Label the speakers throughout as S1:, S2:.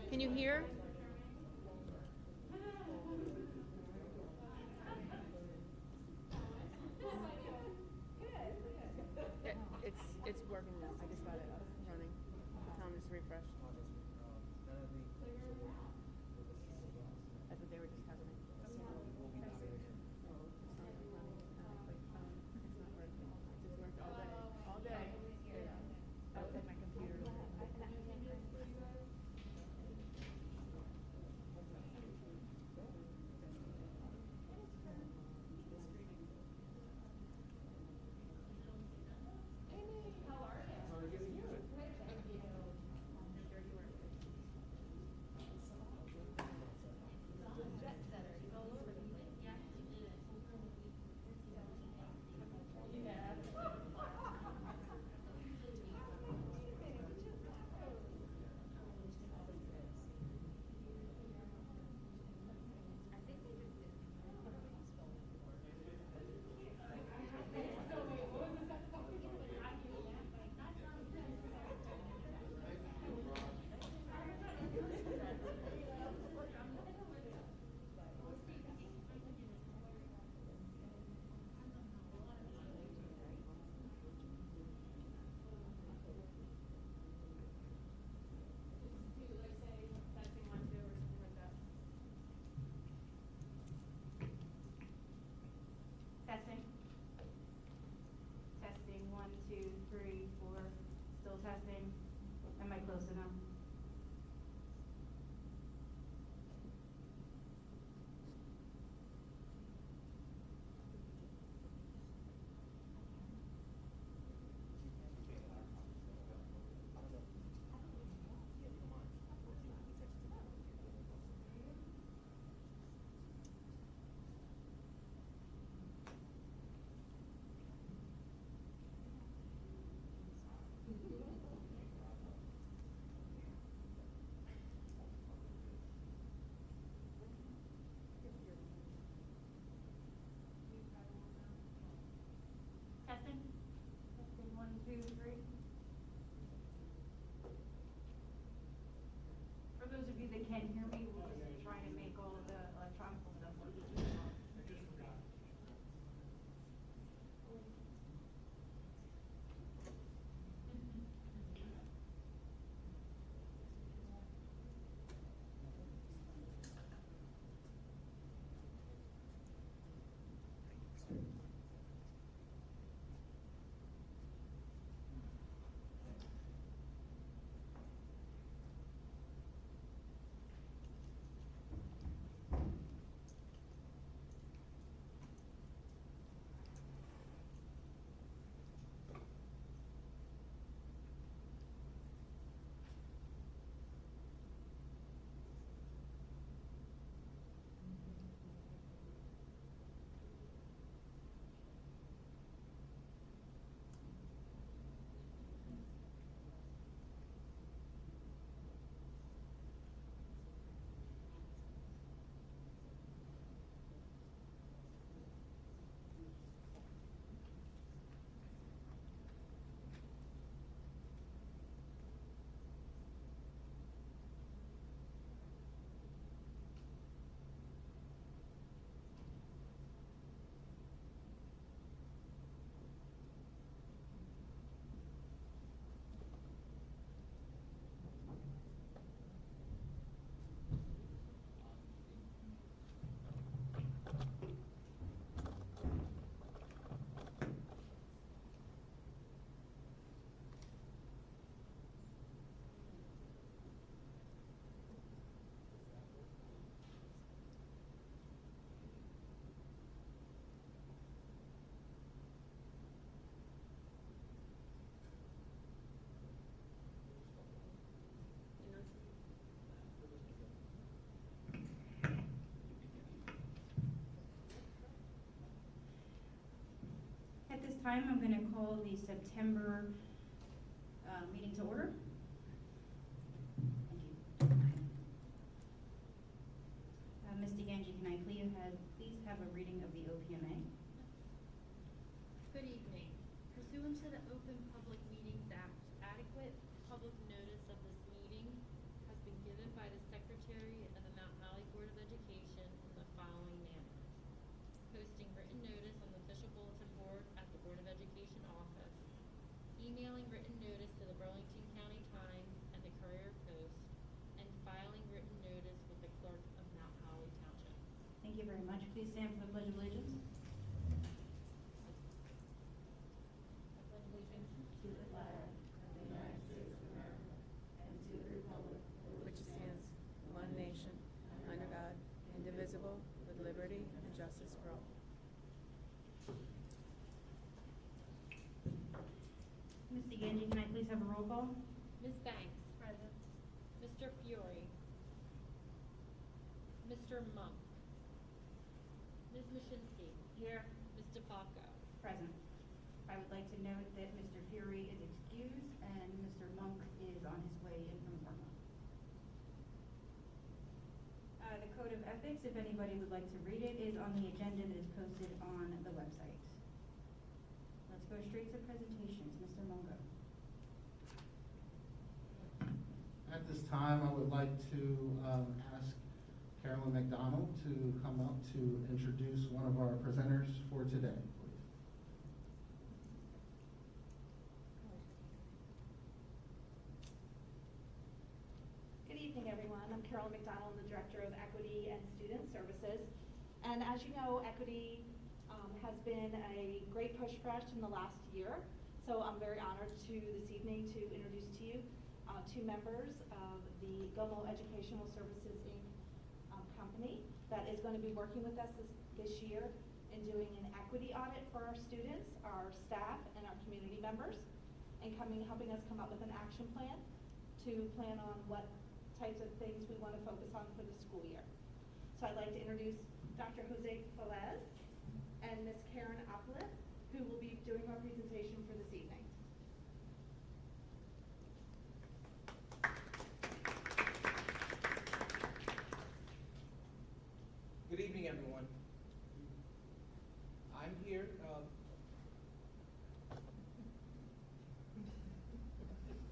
S1: Can you hear? It's working now. I just got it up running. Tom just refreshed. That's what they were just telling me. It's not running. It's not working. It just worked all day. All day. I was at my computer.
S2: Testing. Testing, 1, 2, 3, 4. Still testing. Am I close enough? Testing. Testing, 1, 2, 3. For those of you that can't hear me, we're just trying to make all of the electronic stuff work. At this time, I'm going to call the September meeting to order. Thank you. Ms. DeGangi, can I please have a reading of the OPMA?
S3: Good evening. Pursuant to the Open Public Meetings Act, adequate public notice of this meeting has been given by the Secretary of the Mount Holly Board of Education in the following manner. Posting written notice on the official bulletin board at the Board of Education office, emailing written notice to the Burlington County Times and the Courier Post, and filing written notice with the clerk of Mount Holly Township.
S2: Thank you very much. Please stand for the Pledge of Allegiance.
S3: I pledge allegiance
S1: To the flag of the United States of America and to the republic for which it stands, one nation, under God, indivisible, with liberty and justice for all.
S2: Ms. DeGangi, can I please have a roll call?
S3: Ms. Banks. Present. Mr. Fiore. Mr. Monk. Ms. Mashinsky.
S2: Here.
S3: Ms. DePaco.
S2: Present. I would like to note that Mr. Fury is excused and Mr. Monk is on his way in from Portland. The Code of Ethics, if anybody would like to read it, is on the agenda that is posted on the website. Let's go straight to presentations. Mr. Mungo.
S4: At this time, I would like to ask Carolyn McDonald to come up to introduce one of our presenters for today, please.
S5: Good evening, everyone. I'm Carolyn McDonald, the Director of Equity and Student Services. And as you know, equity has been a great push for us in the last year. So I'm very honored this evening to introduce to you two members of the GOMO Educational Services, Inc. Company that is going to be working with us this year in doing an equity audit for our students, our staff, and our community members, and helping us come up with an action plan to plan on what types of things we want to focus on for the school year. So I'd like to introduce Dr. Jose Falez and Ms. Karen Uplift, who will be doing our presentation for this evening.
S6: Good evening, everyone. I'm here.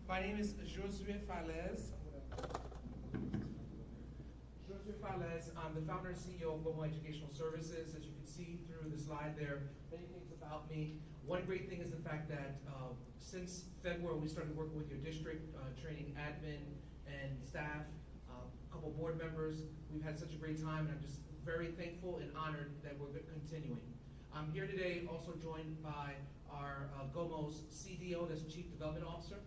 S6: My name is Josue Falez. Josue Falez. I'm the founder and CEO of GOMO Educational Services. As you can see through the slide there, many things about me. One great thing is the fact that since February, we started working with your district, training admin and staff, a couple board members. We've had such a great time, and I'm just very thankful and honored that we're continuing. I'm here today also joined by our GOMO's CDO, that's Chief Development Officer.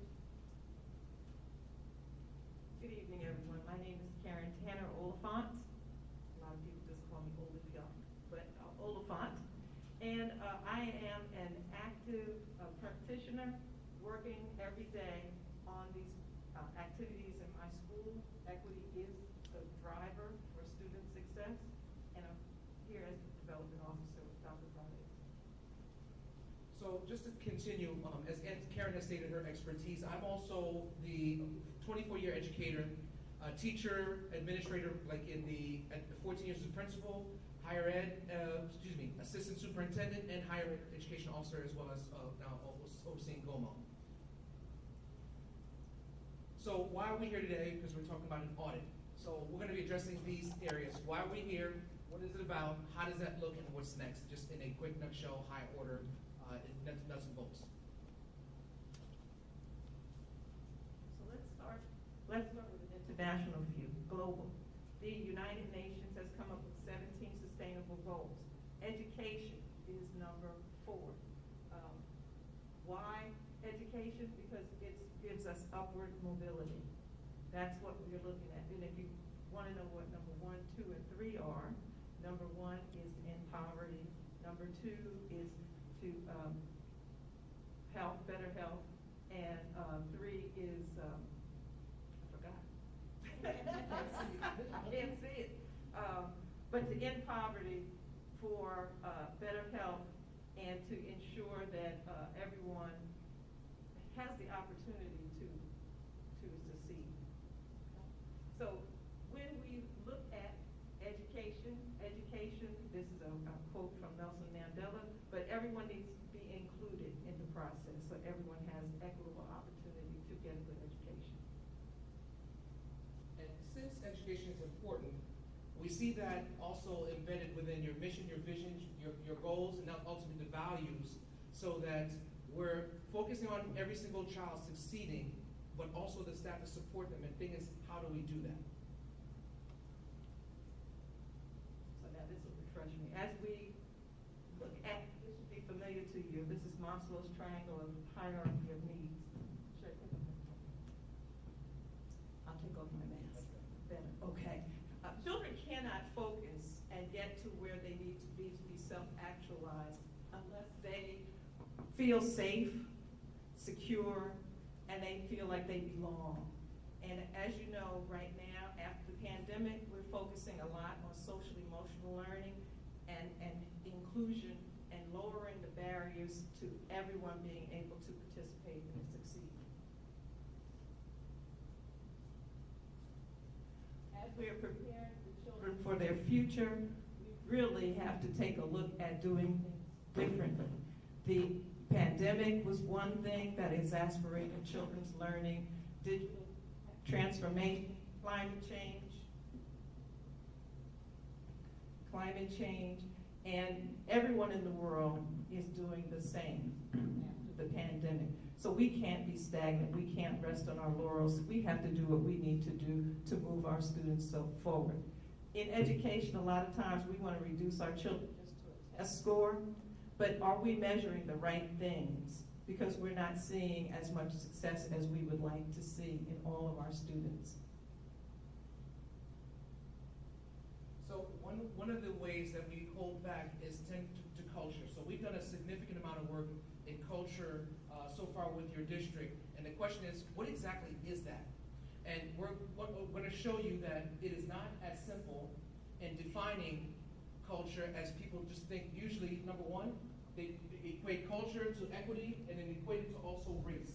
S7: Good evening, everyone. My name is Karen Tanner Oliphant. A lot of people just call me Oliphant, but Oliphant. And I am an active practitioner working every day on these activities in my school. Equity is the driver for student success, and I'm here as the development officer with Dr. Friday.
S6: So just to continue, as Karen has stated her expertise, I'm also the 24-year educator, teacher, administrator, like at the 14 years as a principal, higher ed, assistant superintendent, and higher education officer, as well as now overseeing GOMO. So why are we here today? Because we're talking about an audit. So we're going to be addressing these areas. Why are we here? What is it about? How does that look? And what's next? Just in a quick nutshell, high order, nuts and bolts.
S7: So let's start with an international view, global. The United Nations has come up with 17 sustainable goals. Education is number 4. Why education? Because it gives us upward mobility. That's what we're looking at. And if you want to know what number 1, 2, and 3 are, number 1 is to end poverty. Number 2 is to better health. And 3 is, I forgot. I can't see it. But to end poverty, for better health, and to ensure that everyone has the opportunity to succeed. So when we look at education, this is a quote from Nelson Mandela, but everyone needs to be included in the process so everyone has equitable opportunity to get a good education.
S6: And since is important. We see that also embedded within your mission, your vision, your goals, and ultimately the values, so that we're focusing on every single child succeeding, but also the staff to support them. And the thing is, how do we do that?
S7: So now this will refresh me. As we look at, this should be familiar to you, this is Maslow's triangle of hierarchy of needs. I'll take off my mask. Better, okay. Children cannot focus and get to where they need to be self-actualized unless they feel safe, secure, and they feel like they belong. And as you know, right now, after the pandemic, we're focusing a lot on social emotional learning and inclusion and lowering the barriers to everyone being able to participate and succeed. As we are preparing the children for their future, we really have to take a look at doing things differently. The pandemic was one thing that exasperated children's learning, digital transformation, climate change, and everyone in the world is doing the same after the pandemic. So we can't be stagnant. We can't rest on our laurels. We have to do what we need to do to move our students forward. In education, a lot of times we want to reduce our children just to a test score, but are we measuring the right things? Because we're not seeing as much success as we would like to see in all of our students.
S6: So one of the ways that we hold back is tend to culture. So we've done a significant amount of work in culture so far with your district. And the question is, what exactly is that? And we're going to show you that it is not as simple in defining culture as people just think. Usually, number one, they equate culture to equity and then equate it to also race.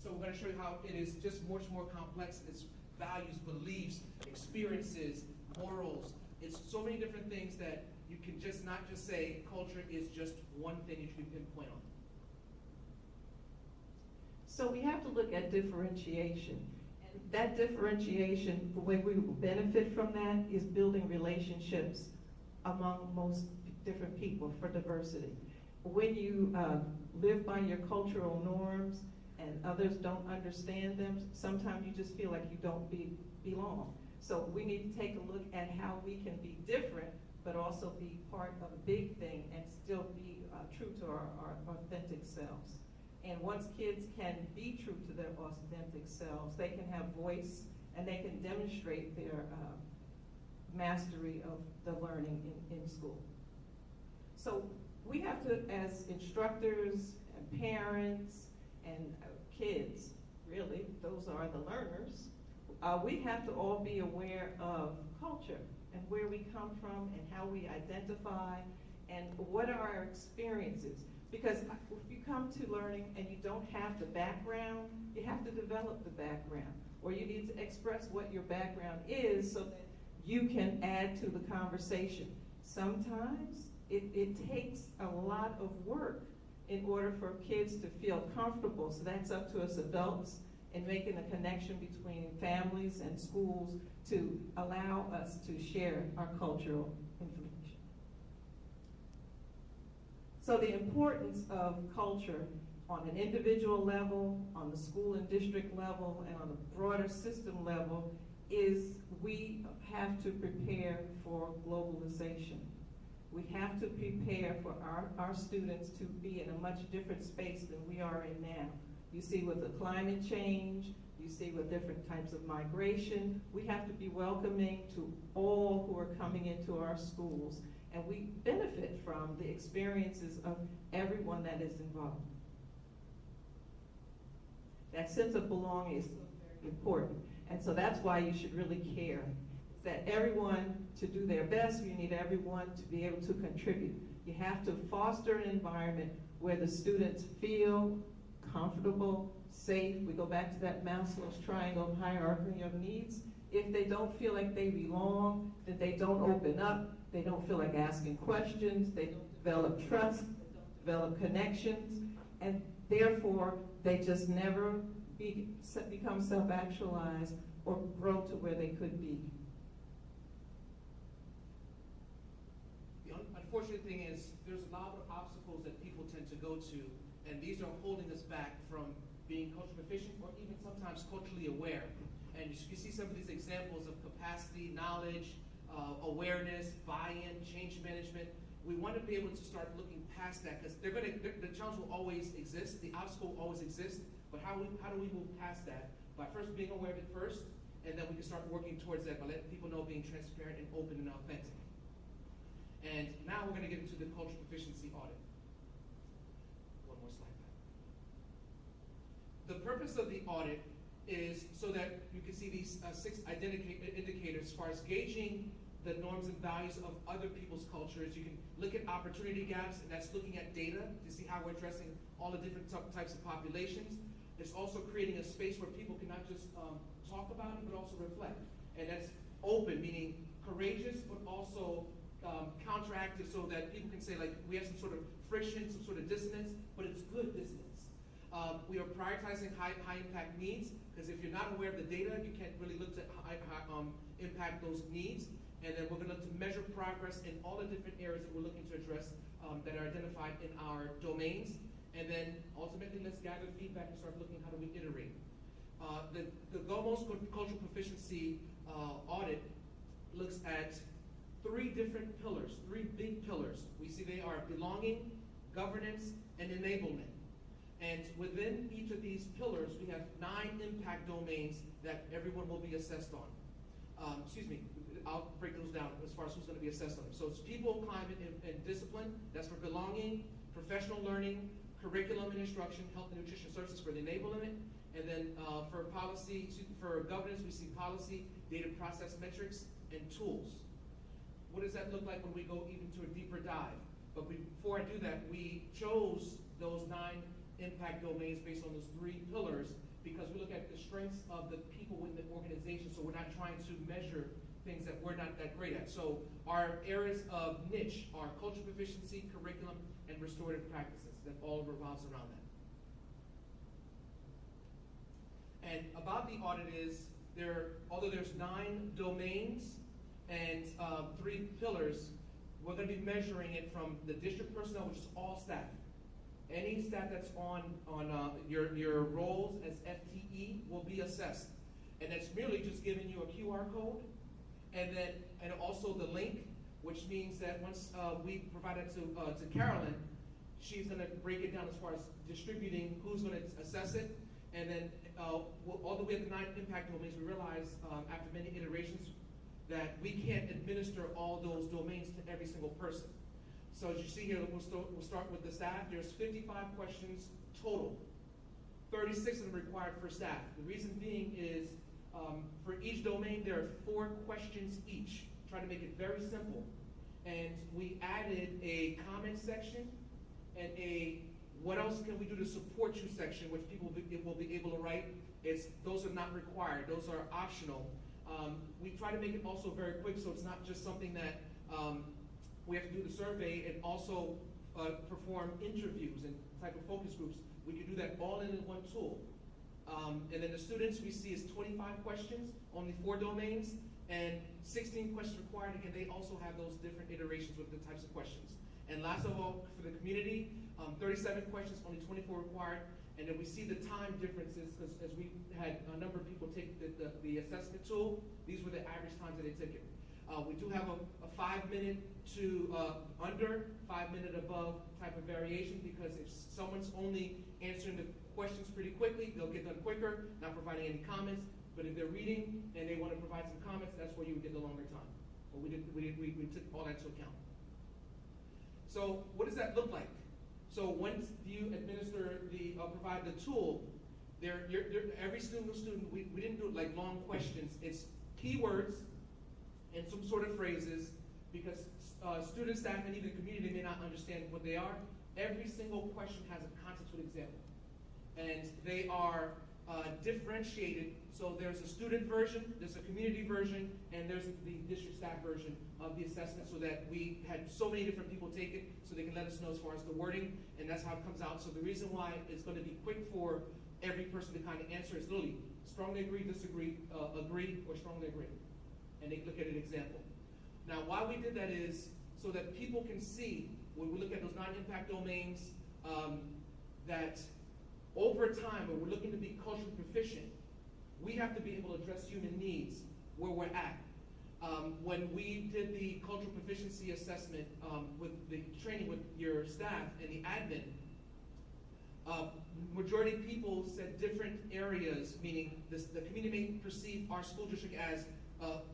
S6: So we're going to show you how it is just much more complex. It's values, beliefs, experiences, morals. It's so many different things that you can just not just say culture is just one thing you can pinpoint on.
S7: So we have to look at differentiation. And that differentiation, the way we will benefit from that is building relationships among most different people for diversity. When you live by your cultural norms and others don't understand them, sometimes you just feel like you don't belong. So we need to take a look at how we can be different, but also be part of a big thing and still be true to our authentic selves. And once kids can be true to their authentic selves, they can have voice and they can demonstrate their mastery of the learning in school. So we have to, as instructors and parents and kids, really, those are the learners, we have to all be aware of culture and where we come from and how we identify and what are our experiences. Because if you come to learning and you don't have the background, you have to develop the background, or you need to express what your background is so that you can add to the conversation. Sometimes it takes a lot of work in order for kids to feel comfortable. So that's up to us adults in making a connection between families and schools to allow us to share our cultural information. So the importance of culture on an individual level, on the school and district level, and on a broader system level is we have to prepare for globalization. We have to prepare for our students to be in a much different space than we are in now. You see with the climate change, you see with different types of migration, we have to be welcoming to all who are coming into our schools. And we benefit from the experiences of everyone that is involved. That sense of belonging is very important. And so that's why you should really care. It's that everyone, to do their best, you need everyone to be able to contribute. You have to foster an environment where the students feel comfortable, safe. We go back to that Maslow's triangle of hierarchy of needs. If they don't feel like they belong, then they don't open up. They don't feel like asking questions, they don't develop trust, they don't develop connections, and therefore they just never become self-actualized or grow to where they could be.
S6: unfortunate thing is there's a lot of obstacles that people tend to go to, and these are holding us back from being culturally proficient or even sometimes culturally aware. And you see some of these examples of capacity, knowledge, awareness, buy-in, change management. We want to be able to start looking past that because the challenge will always exist, the obstacle will always exist, but how do we move past that? By first being aware of it first, and then we can start working towards that by letting people know being transparent and open and authentic. And now we're going to get into the cultural proficiency audit. One more slide back. The purpose of the audit is so that you can see these 6 indicators as far as gauging the norms and values of other people's cultures. You can look at opportunity gaps, and that's looking at data to see how we're addressing all the different types of populations. It's also creating a space where people can not just talk about it, but also reflect. And that's open, meaning courageous, but also counteractive so that people can say, like, we have some sort of friction, some sort of dissonance, but it's good dissonance. We are prioritizing high impact needs, because if you're not aware of the data, you can't really look to impact those needs. And then we're going to look to measure progress in all the different areas that we're looking to address that are identified in our domains. And then ultimately, let's gather feedback and start looking how do we iterate. The GOMOS Cultural Proficiency Audit looks at 3 different pillars, 3 big pillars. We see they are belonging, governance, and enablement. And within each of these pillars, we have 9 impact domains that everyone will be assessed on. I'll break those down as far as who's going to be assessed on them. So it's people, climate, and discipline. That's for belonging, professional learning, curriculum and instruction, health and nutrition services for the enablement. And then for governance, we see policy, data process metrics, and tools. What does that look like when we go even to a deeper dive? But before I do that, we chose those 9 impact domains based on those 3 pillars because we look at the strengths of the people within the organization, so we're not trying to measure things that we're not that great at. So our areas of niche are cultural proficiency, curriculum, and restorative practices. That all revolves around that. And about the audit is, although there's 9 domains and 3 pillars, we're going to be measuring it from the district personnel, which is all staff. Any staff that's on your roles as FTE will be assessed. And that's merely just giving you a QR code and also the link, which means that once we provide it to Carolyn, she's going to break it down as far as distributing who's going to assess it. And then although we have the 9 impact domains, we realize after many iterations that we can't administer all those domains to every single person. So as you see here, we'll start with the staff. There's 55 questions total. 36 of them required for staff. The reason being is for each domain, there are 4 questions each. Try to make it very simple. And we added a comment section and a what else can we do to support you section, which people will be able to write. Those are not required. Those are optional. We try to make it also very quick, so it's not just something that we have to do the survey and also perform interviews and type of focus groups. We can do that all in one tool. And then the students we see is 25 questions, only 4 domains, and 16 questions required. Again, they also have those different iterations with the types of questions. And last of all, for the community, 37 questions, only 24 required. And then we see the time differences because as we had a number of people take the assessment tool, these were the average times that they took it. We do have a 5-minute to under, 5-minute above type of variation because if someone's only answering the questions pretty quickly, they'll get done quicker, not providing any comments. But if they're reading and they want to provide some comments, that's where you would get the longer time. But we took all that into account. So what does that look like? So once you administer provide the tool, every single student, we didn't do it like long questions. It's keywords and some sort of phrases because students, staff, and even the community may not understand what they are. Every single question has a context with example. And they are differentiated. So there's a student version, there's a community version, and there's the district staff version of the assessment so that we had so many different people take it so they can let us know as far as the wording, and that's how it comes out. So the reason why it's going to be quick for every person to kind of answer is literally strongly agree, disagree, agree, or strongly agree. And they look at an example. Now, why we did that is so that people can see, when we look at those non-impact domains, that over time, when we're looking to be culturally proficient, we have to be able to address human needs where we're at. When we did the cultural proficiency assessment with the training with your staff and the admin, majority of people said different areas, meaning the community may perceive our school district as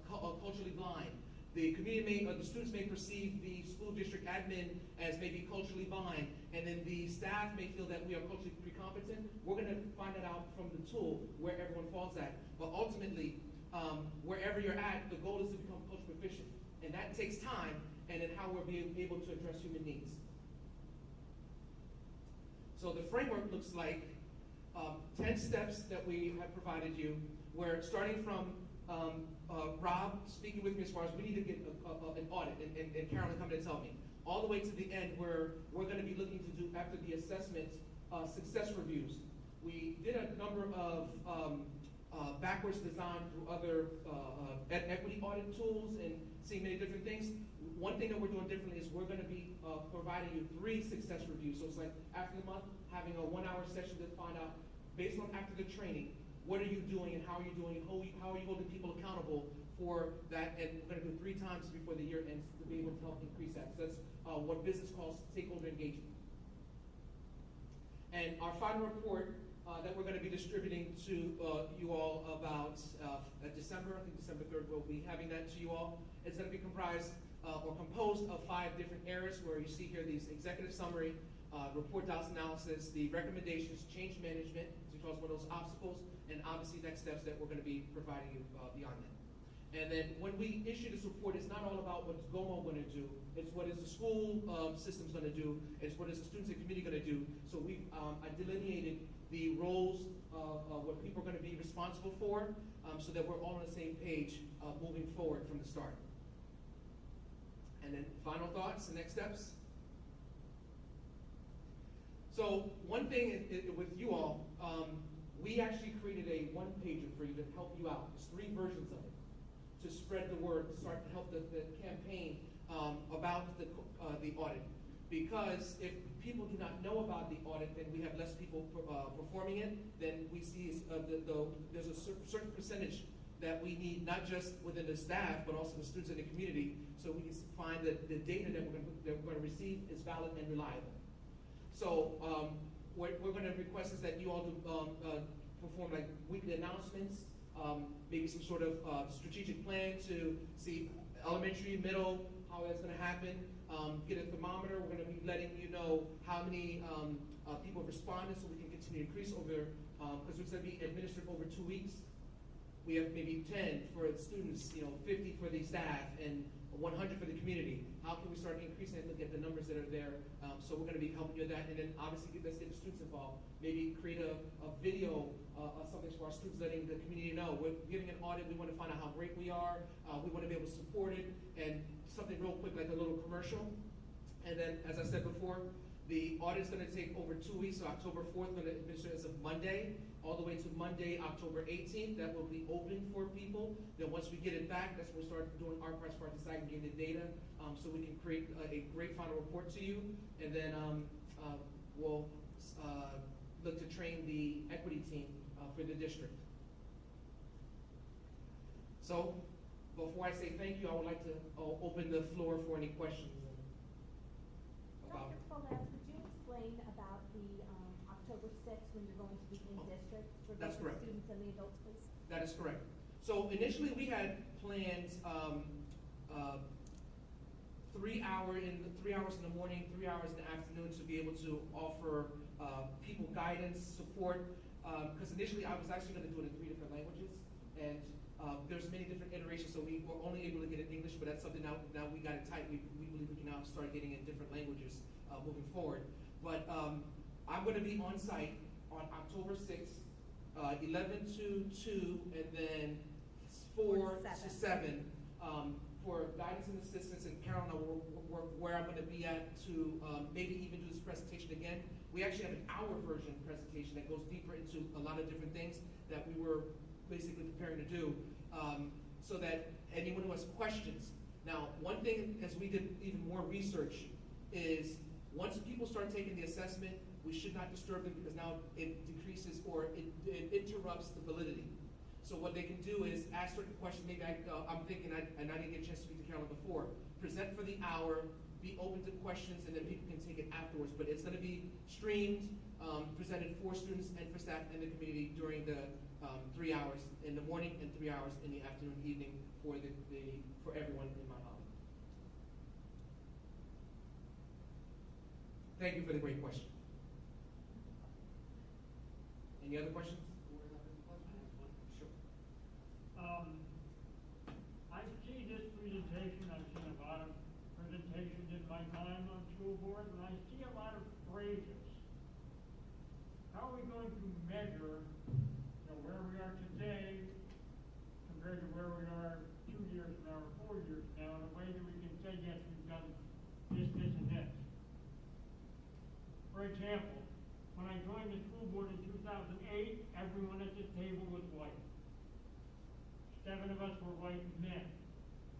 S6: culturally blind. The community the students may perceive the school district admin as maybe culturally blind, and then the staff may feel that we are culturally pre-competent. We're going to find that out from the tool where everyone falls at. But ultimately, wherever you're at, the goal is to become culturally proficient. And that takes time, and then how we're being able to address human needs. So the framework looks like 10 steps that we have provided you, where starting from Rob speaking with me as far as we need to get an audit, and Carolyn coming to tell me, all the way to the end where we're going to be looking to do, after the assessment, success reviews. We did a number of backwards design through other equity audit tools and seeing many different things. One thing that we're doing differently is we're going to be providing you 3 success reviews. So it's like after the month, having a 1-hour session to find out, based on after the training, what are you doing and how are you doing and how are you holding people accountable for that? And we're going to do it 3 times before the year ends to be able to help increase that. So that's what business calls stakeholder engagement. And our final report that we're going to be distributing to you all about December, I think December 3rd, we'll be having that to you all. It's going to be comprised or composed of 5 different areas where you see here these executive summary, report doubts analysis, the recommendations, change management, which was one of those obstacles, and obviously next steps that we're going to be providing you beyond that. And then when we issue this report, it's not all about what's GOMO going to do. It's what is the school system's going to do. It's what is the students and community going to do. So we've delineated the roles of what people are going to be responsible for, so that we're all on the same page moving forward from the start. And then final thoughts and next steps. So one thing with you all, we actually created a 1-pager for you to help you out. There's 3 versions of it to spread the word, to start to help the campaign about the audit. Because if people do not know about the audit, then we have less people performing it. Then we see there's a certain percentage that we need, not just within the staff, but also the students in the community, so we can find that the data that we're going to receive is valid and reliable. So what we're going to request is that you all do, perform like weekly announcements, maybe some sort of strategic plan to see elementary, middle, how that's going to happen. Get a thermometer. We're going to be letting you know how many people have responded, so we can continue to increase over, because it's going to be administered over 2 weeks. We have maybe 10 for the students, 50 for the staff, and 100 for the community. How can we start increasing and look at the numbers that are there? So we're going to be helping you with that, and then obviously let's get the students involved. Maybe create a video, something for our students, letting the community know we're giving an audit. We want to find out how great we are. We want to be able to support it, and something real quick like a little commercial. And then, as I said before, the audit is going to take over 2 weeks. So October 4th, we're going to administer as of Monday, all the way to Monday, October 18th. That will be open for people. Then once we get it back, that's when we start doing our part, start disaggregating the data, so we can create a great final report to you. And then we'll look to train the equity team for the district. So before I say thank you, I would like to open the floor for any questions about.
S8: Dr. Valdez, could you explain about the October 6th when you're going to be in district for
S6: That's
S8: both
S6: correct.
S8: the students and the adults, please?
S6: That is correct. So initially we had planned 3 hours in the morning, 3 hours in the afternoon to be able to offer people guidance, support. Because initially I was actually going to do it in 3 different languages, and there's many different iterations. So we were only able to get it in English, but that's something now we got it tight. We believe we can now start getting in different languages moving forward. But I'm going to be on site on October 6th, 11 to 2, and then 4 to 7 for guidance and assistance. And Carolyn will work where I'm going to be at to maybe even do this presentation again. We actually have an hour version presentation that goes deeper into a lot of different things that we were basically preparing to do, so that anyone who has questions. Now, one thing, as we did even more research, is once people start taking the assessment, we should not disturb them because now it decreases or it interrupts the validity. So what they can do is ask certain questions. Maybe I'm thinking, and I didn't get a chance to speak to Carolyn before, present for the hour, be open to questions, and then people can take it afterwards. But it's going to be streamed, presented for students and for staff and the community during the 3 hours in the morning and 3 hours in the afternoon and evening for for everyone in Mount Holly. Thank you for the great question. Any other questions? Sure.
S9: I see this presentation, I've seen a lot of presentations in my time on school board, and I see a lot of phrases. How are we going to measure, where we are today compared to where we are 2 years from now or 4 years from now, in a way that we can say, yes, we've done this, this, and this? For example, when I joined the school board in 2008, everyone at this table was white. 7 of us were white men.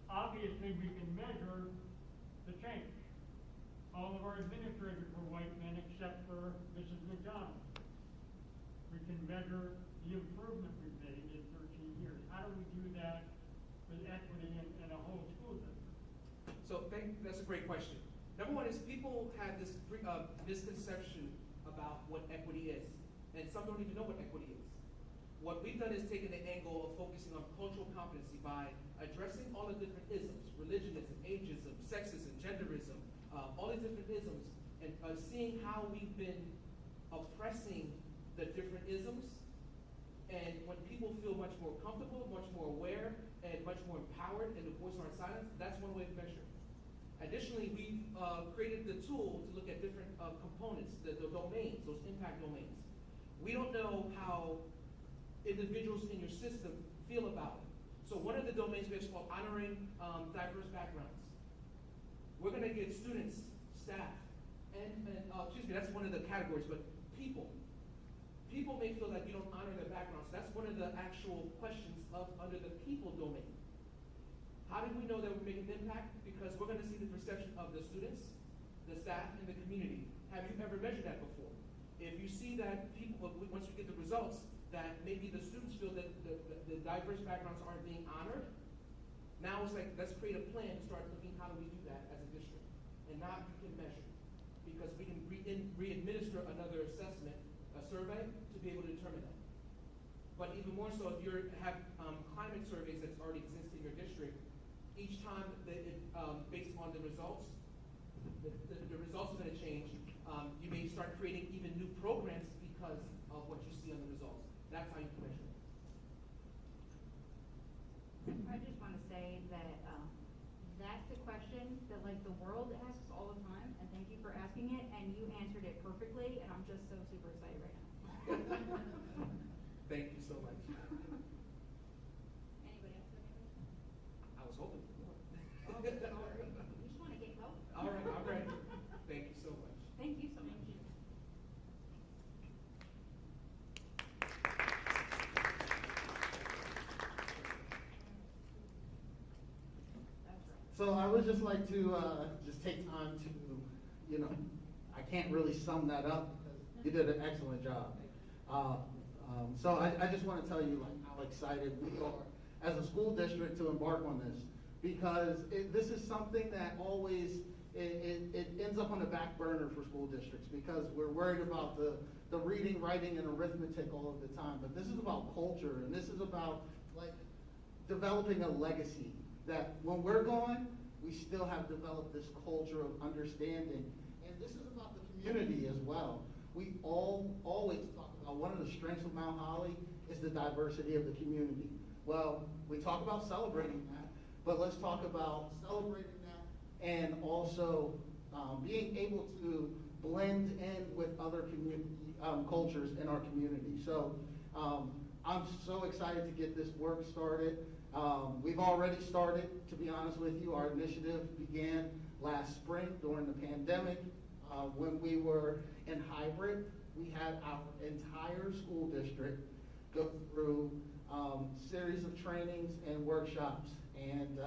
S9: Obviously, we can measure the change. All of our administrators were white men except for Mrs. McDonald. We can measure the improvement we've made in 13 years. How do we do that with equity in a whole school district?
S6: So that's a great question. Number one is people have this misconception about what equity is, and some don't even know what equity is. What we've done is taken the angle of focusing on cultural competency by addressing all the different isms, religionism, ageism, sexism, genderism, all these different isms, and seeing how we've been oppressing the different isms. And when people feel much more comfortable, much more aware, and much more empowered, and the voice aren't silenced, that's one way of measuring. Additionally, we've created the tool to look at different components, the domains, those impact domains. We don't know how individuals in your system feel about it. So one of the domains we have is called honoring diverse backgrounds. We're going to get students, staff, and that's one of the categories, but people. People may feel that you don't honor their backgrounds. That's one of the actual questions under the people domain. How do we know that we're making an impact? Because we're going to see the perception of the students, the staff, and the community. Have you ever measured that before? If you see that people, once we get the results, that maybe the students feel that the diverse backgrounds aren't being honored, now it's like, let's create a plan to start looking how do we do that as a district. And now you can measure. Because we can re-administer another assessment, a survey, to be able to determine that. But even more so, if you have climate surveys that already exist in your district, each time based on the results, the results are going to change. You may start creating even new programs because of what you see on the results. That's how you can measure it.
S2: I just want to say that that's the question that the world asks all the time, and thank you for asking it, and you answered it perfectly, and I'm just so super excited right now.
S6: Thank you so much.
S2: Anybody else have any questions?
S6: I was hoping for more.
S2: Oh, we just want to get going.
S6: All right, I'm ready. Thank you so much.
S2: Thank you so much.
S4: So I would just like to just take time to, I can't really sum that up because you did an excellent job. So I just want to tell you how excited we are as a school district to embark on this, because this is something that always, it ends up on the back burner for school districts because we're worried about the reading, writing, and arithmetic all of the time. But this is about culture, and this is about developing a legacy that when we're gone, we still have developed this culture of understanding. And this is about the community as well. We always talk about one of the strengths of Mount Holly is the diversity of the community. Well, we talk about celebrating that, but let's talk about celebrating that and also being able to blend in with other community cultures in our community. So I'm so excited to get this work started. We've already started, to be honest with you. Our initiative began last spring during the pandemic. When we were in hybrid, we had our entire school district go through series of trainings and workshops. And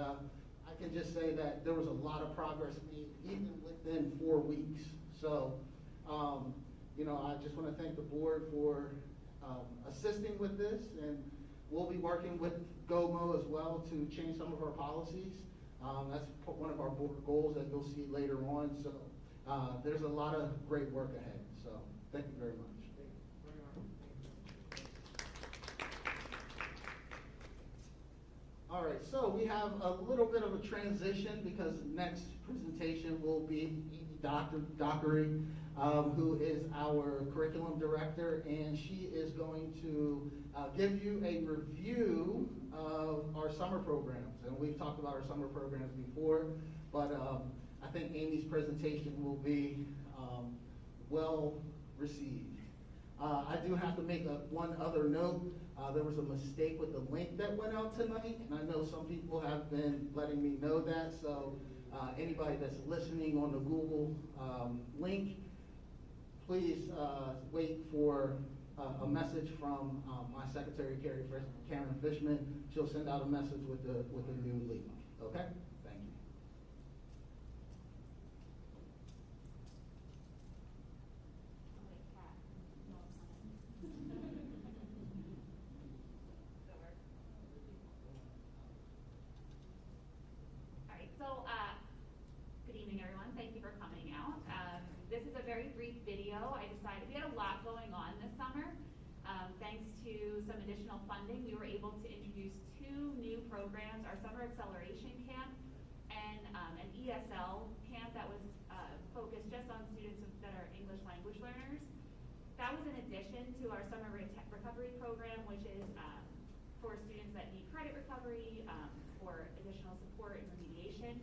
S4: I can just say that there was a lot of progress made even within 4 weeks. So, you know, I just want to thank the board for assisting with this, and we'll be working with GOMO as well to change some of our policies. That's one of our board goals that you'll see later on. So there's a lot of great work ahead. So thank you very much. All right, so we have a little bit of a transition because next presentation will be Dr. Dockery, who is our curriculum director, and she is going to give you a review of our summer programs. And we've talked about our summer programs before, but I think Amy's presentation will be well received. I do have to make one other note. There was a mistake with the link that went out tonight, and I know some people have been letting me know that, so anybody that's listening on the Google link, please wait for a message from my secretary, Karen Fishman. She'll send out a message with the new link, okay? Thank you.
S10: So, good evening, everyone. Thank you for coming out. This is a very brief video. I decided we had a lot going on this summer. Thanks to some additional funding, we were able to introduce 2 new programs, our Summer Acceleration Camp and an ESL camp that was focused just on students that are English language learners. That was in addition to our Summer Recovery Program, which is for students that need credit recovery, for additional support and remediation,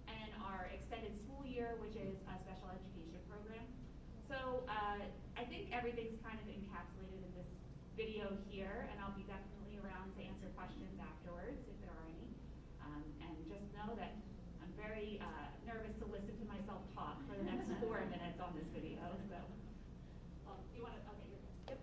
S10: and our extended school year, which is a special education program. So I think everything's kind of encapsulated in this video here, and I'll be definitely around to answer questions afterwards if there are any. And just know that I'm very nervous to listen to myself talk for the next 4 minutes on this video. So, do you want to? Okay, you're good. Yep.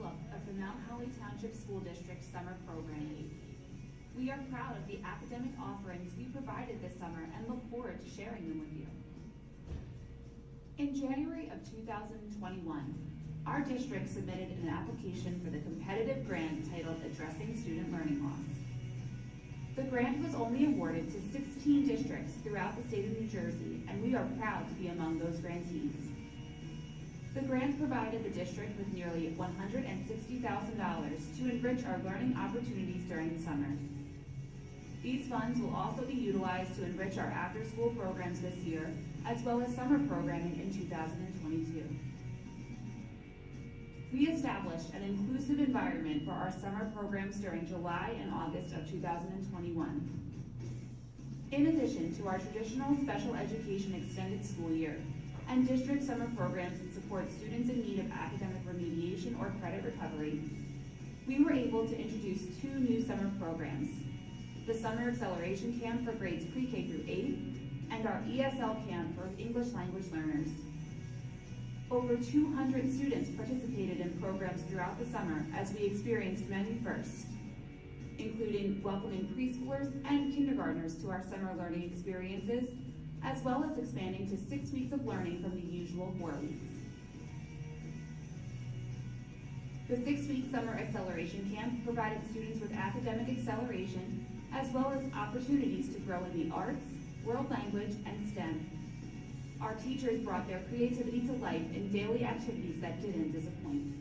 S10: Look of the Mount Holly Township School District Summer Programming. We are proud of the academic offerings we provided this summer and look forward to sharing them with you. In January of 2021, our district submitted an application for the competitive grant titled Addressing Student Learning Loss. The grant was only awarded to 16 districts throughout the state of New Jersey, and we are proud to be among those grantees. The grant provided the district with nearly $160,000 to enrich our learning opportunities during the summer. These funds will also be utilized to enrich our after-school programs this year, as well as summer programming in 2022. We established an inclusive environment for our summer programs during July and August of 2021. In addition to our traditional special education extended school year and district summer programs that support students in need of academic remediation or credit recovery, we were able to introduce 2 new summer programs: the Summer Acceleration Camp for grades pre-K through 8 and our ESL Camp for English language learners. Over 200 students participated in programs throughout the summer as we experienced many firsts, including welcoming preschoolers and kindergartners to our summer learning experiences, as well as expanding to 6 weeks of learning from the usual 4 weeks. The 6-week Summer Acceleration Camp provided students with academic acceleration, as well as opportunities to grow in the arts, world language, and STEM. Our teachers brought their creativity to life in daily activities that didn't disappoint.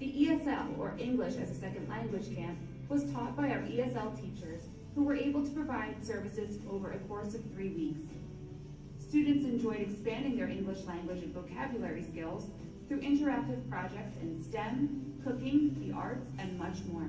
S10: The ESL, or English as a Second Language Camp, was taught by our ESL teachers who were able to provide services over a course of 3 weeks. Students enjoyed expanding their English language and vocabulary skills through interactive projects in STEM, cooking, the arts, and much more.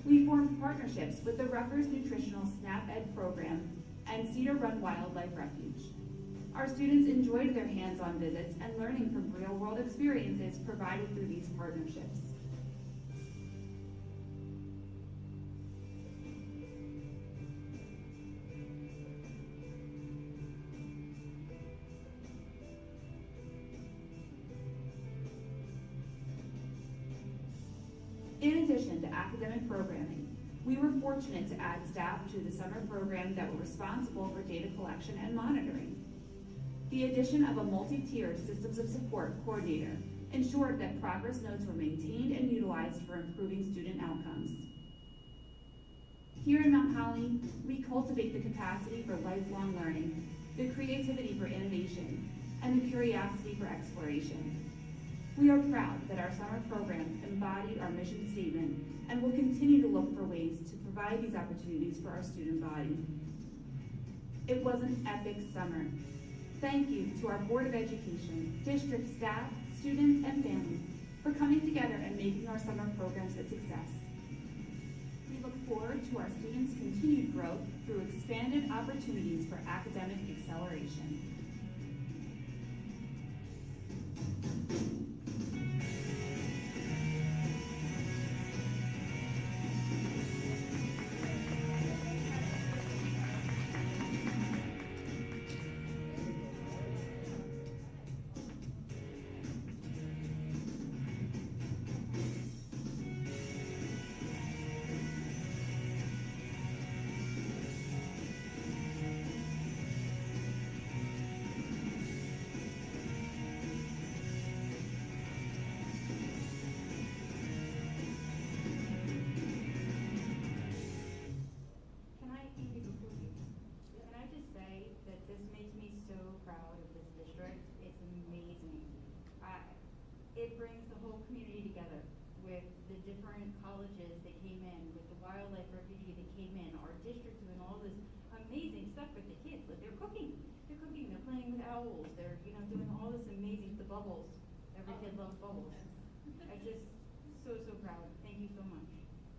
S10: We formed partnerships with the Rutgers Nutritional SNAP Ed program and Cedar Run Wildlife Refuge. Our students enjoyed their hands-on visits and learning from real-world experiences provided through these partnerships. In addition to academic programming, we were fortunate to add staff to the summer program that were responsible for data collection and monitoring. The addition of a multi-tiered systems of support coordinator ensured that progress notes were maintained and utilized for improving student outcomes. Here in Mount Holly, we cultivate the capacity for lifelong learning, the creativity for innovation, and the curiosity for exploration. We are proud that our summer programs embody our mission statement and will continue to look for ways to provide these opportunities for our student body. It was an epic summer. Thank you to our Board of Education, district staff, students, and families for coming together and making our summer programs a success. We look forward to our students' continued growth through expanded opportunities for academic acceleration. It brings the whole community together with the different colleges that came in, with the wildlife refugee that came in, our district doing all this amazing stuff with the kids. Like they're cooking, they're playing with owls, they're doing all this amazing, the bubbles. Every kid loves bubbles. I'm just so proud. Thank you so much.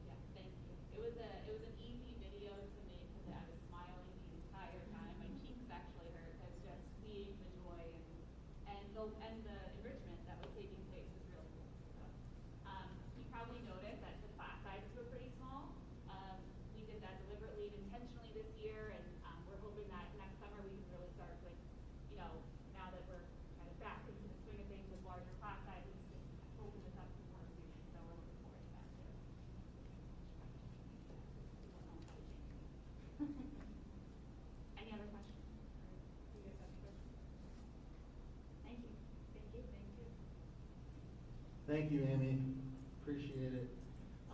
S11: Yeah, thank you. It was an easy video to make because I was smiling the entire time. My cheeks actually hurt because just seeing the joy and the enrichment that was taking place was really cool. So, you probably noticed that the class sizes were pretty small. We did that deliberately and intentionally this year, and we're hoping that next summer we can really start with, now that we're kind of back into the swing of things with larger class sizes, just open this up to more students. So we're looking forward to that too. Any other questions? Do you guys have any questions? Thank you. Thank you. Thank you.
S4: Thank you, Amy. Appreciate it.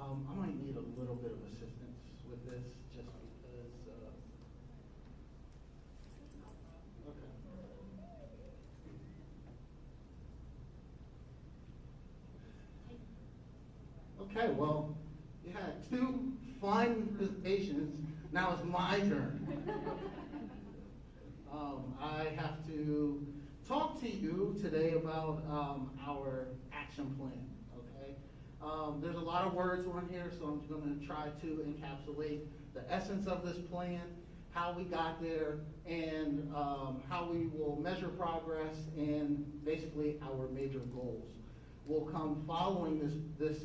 S4: I might need a little bit of assistance with this just because, okay, well, you had 2 fine presentations. Now it's my turn. I have to talk to you today about our action plan, okay? There's a lot of words on here, so I'm going to try to encapsulate the essence of this plan. how we got there, and how we will measure progress, and basically our major goals will come following this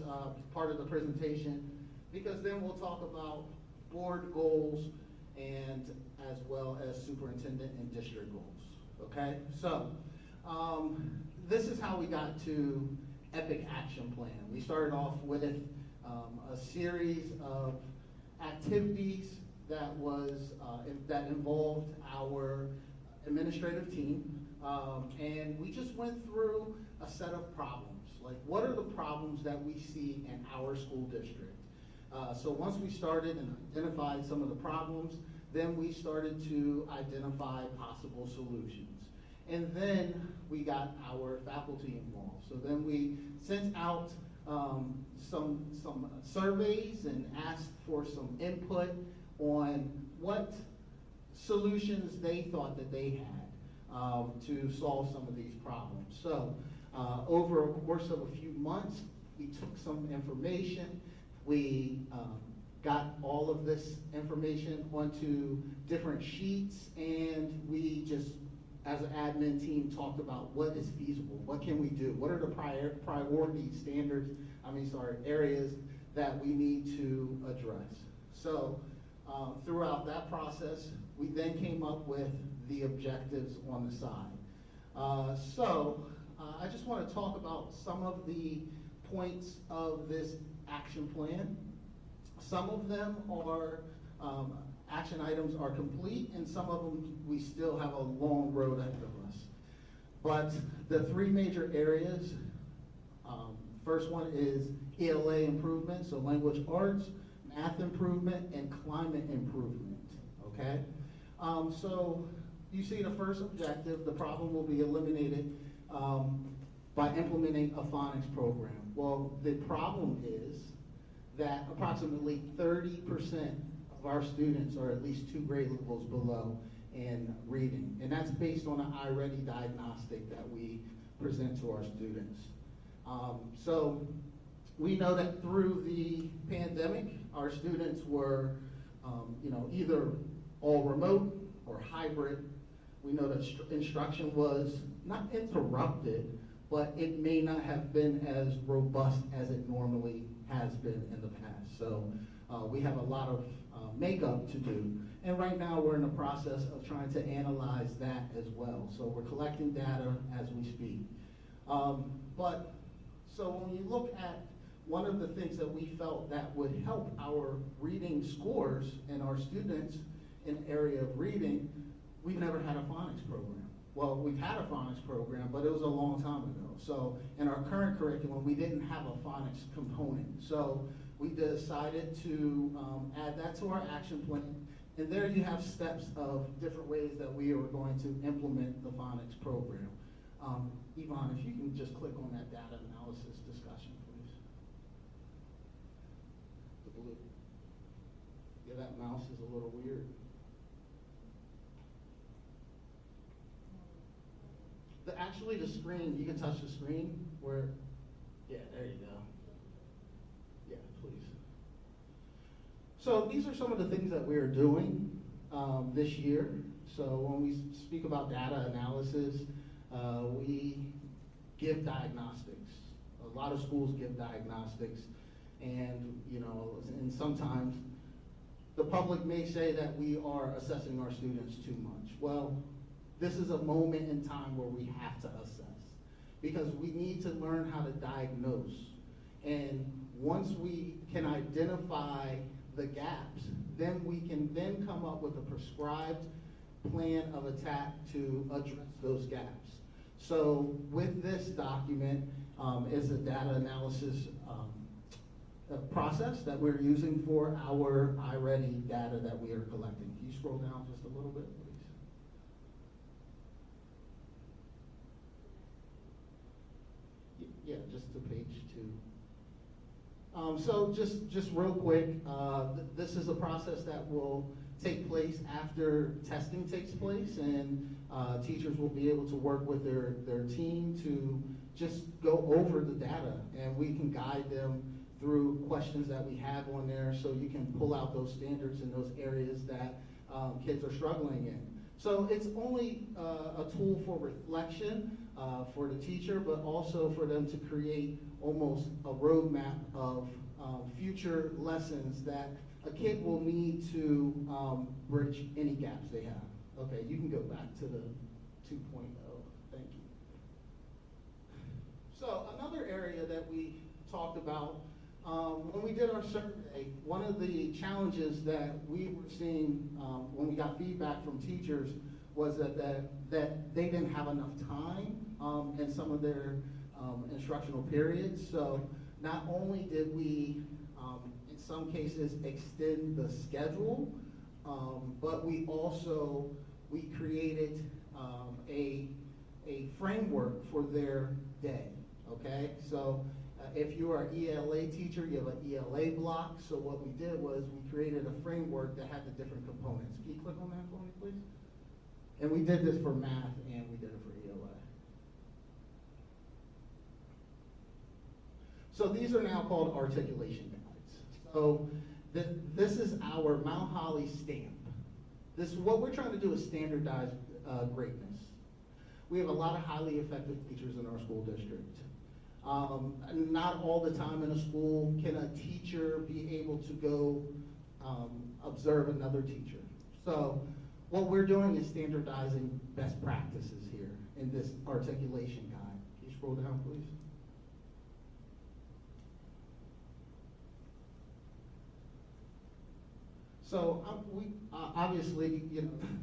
S4: part of the presentation, because then we'll talk about board goals and as well as superintendent and district goals, okay? So this is how we got to EPIC Action Plan. We started off with a series of activities that that involved our administrative team, and we just went through a set of problems. Like, what are the problems that we see in our school district? So once we started and identified some of the problems, then we started to identify possible solutions. And then we got our faculty involved. So then we sent out some surveys and asked for some input on what solutions they thought that they had to solve some of these problems. So over a course of a few months, we took some information. We got all of this information onto different sheets, and we just, as an admin team, talked about what is feasible, what can we do, what are the priority standards, areas that we need to address. So throughout that process, we then came up with the objectives on the side. I just want to talk about some of the points of this action plan. Some of them are action items are complete, and some of them we still have a long road ahead of us. But the three major areas, first one is ELA improvement, so language arts, math improvement, and climate improvement, okay? So you see the first objective, the problem will be eliminated by implementing a phonics program. Well, the problem is that approximately 30% of our students are at least 2 grade levels below in reading. And that's based on an iReady diagnostic that we present to our students. So we know that through the pandemic, our students were either all remote or hybrid. We know that instruction was not interrupted, but it may not have been as robust as it normally has been in the past. So we have a lot of makeup to do. And right now we're in the process of trying to analyze that as well. So we're collecting data as we speak. So when you look at one of the things that we felt that would help our reading scores and our students in the area of reading, we've never had a phonics program. Well, we've had a phonics program, but it was a long time ago. So in our current curriculum, we didn't have a phonics component. So we decided to add that to our action plan. And there you have steps of different ways that we are going to implement the phonics program. Yvonne, if you can just click on that data analysis discussion, please. The blue. Yeah, that mouse is a little weird. Actually, the screen, you can touch the screen where, yeah, there you go. Yeah, please. So these are some of the things that we're doing this year. So when we speak about data analysis, we give diagnostics. A lot of schools give diagnostics, and and sometimes the public may say that we are assessing our students too much. Well, this is a moment in time where we have to assess, because we need to learn how to diagnose. And once we can identify the gaps, then we can then come up with a prescribed plan of attack to address those gaps. So with this document is a data analysis process that we're using for our iReady data that we are collecting. Can you scroll down just a little bit, please? Yeah, just to page 2. So just real quick, this is a process that will take place after testing takes place, and teachers will be able to work with their team to just go over the data, and we can guide them through questions that we have on there, so you can pull out those standards in those areas that kids are struggling in. So it's only a tool for reflection for the teacher, but also for them to create almost a roadmap of future lessons that a kid will need to bridge any gaps they have. Okay, you can go back to the 2.0. Thank you. So another area that we talked about when we did our survey, one of the challenges that we were seeing when we got feedback from teachers was that they didn't have enough time in some of their instructional periods. So not only did we, in some cases, extend the schedule, but we also created a framework for their day. Okay, so if you are an ELA teacher, you have an ELA block. So what we did was we created a framework that had the different components. Can you click on that for me, please? And we did this for math and we did it for ELA. So these are now called articulation guides. So this is our Mount Holly stamp. What we're trying to do is standardize greatness. We have a lot of highly effective teachers in our school district. Not all the time in a school can a teacher be able to go observe another teacher. So what we're doing is standardizing best practices here in this articulation guide. Can you scroll down, please? So obviously,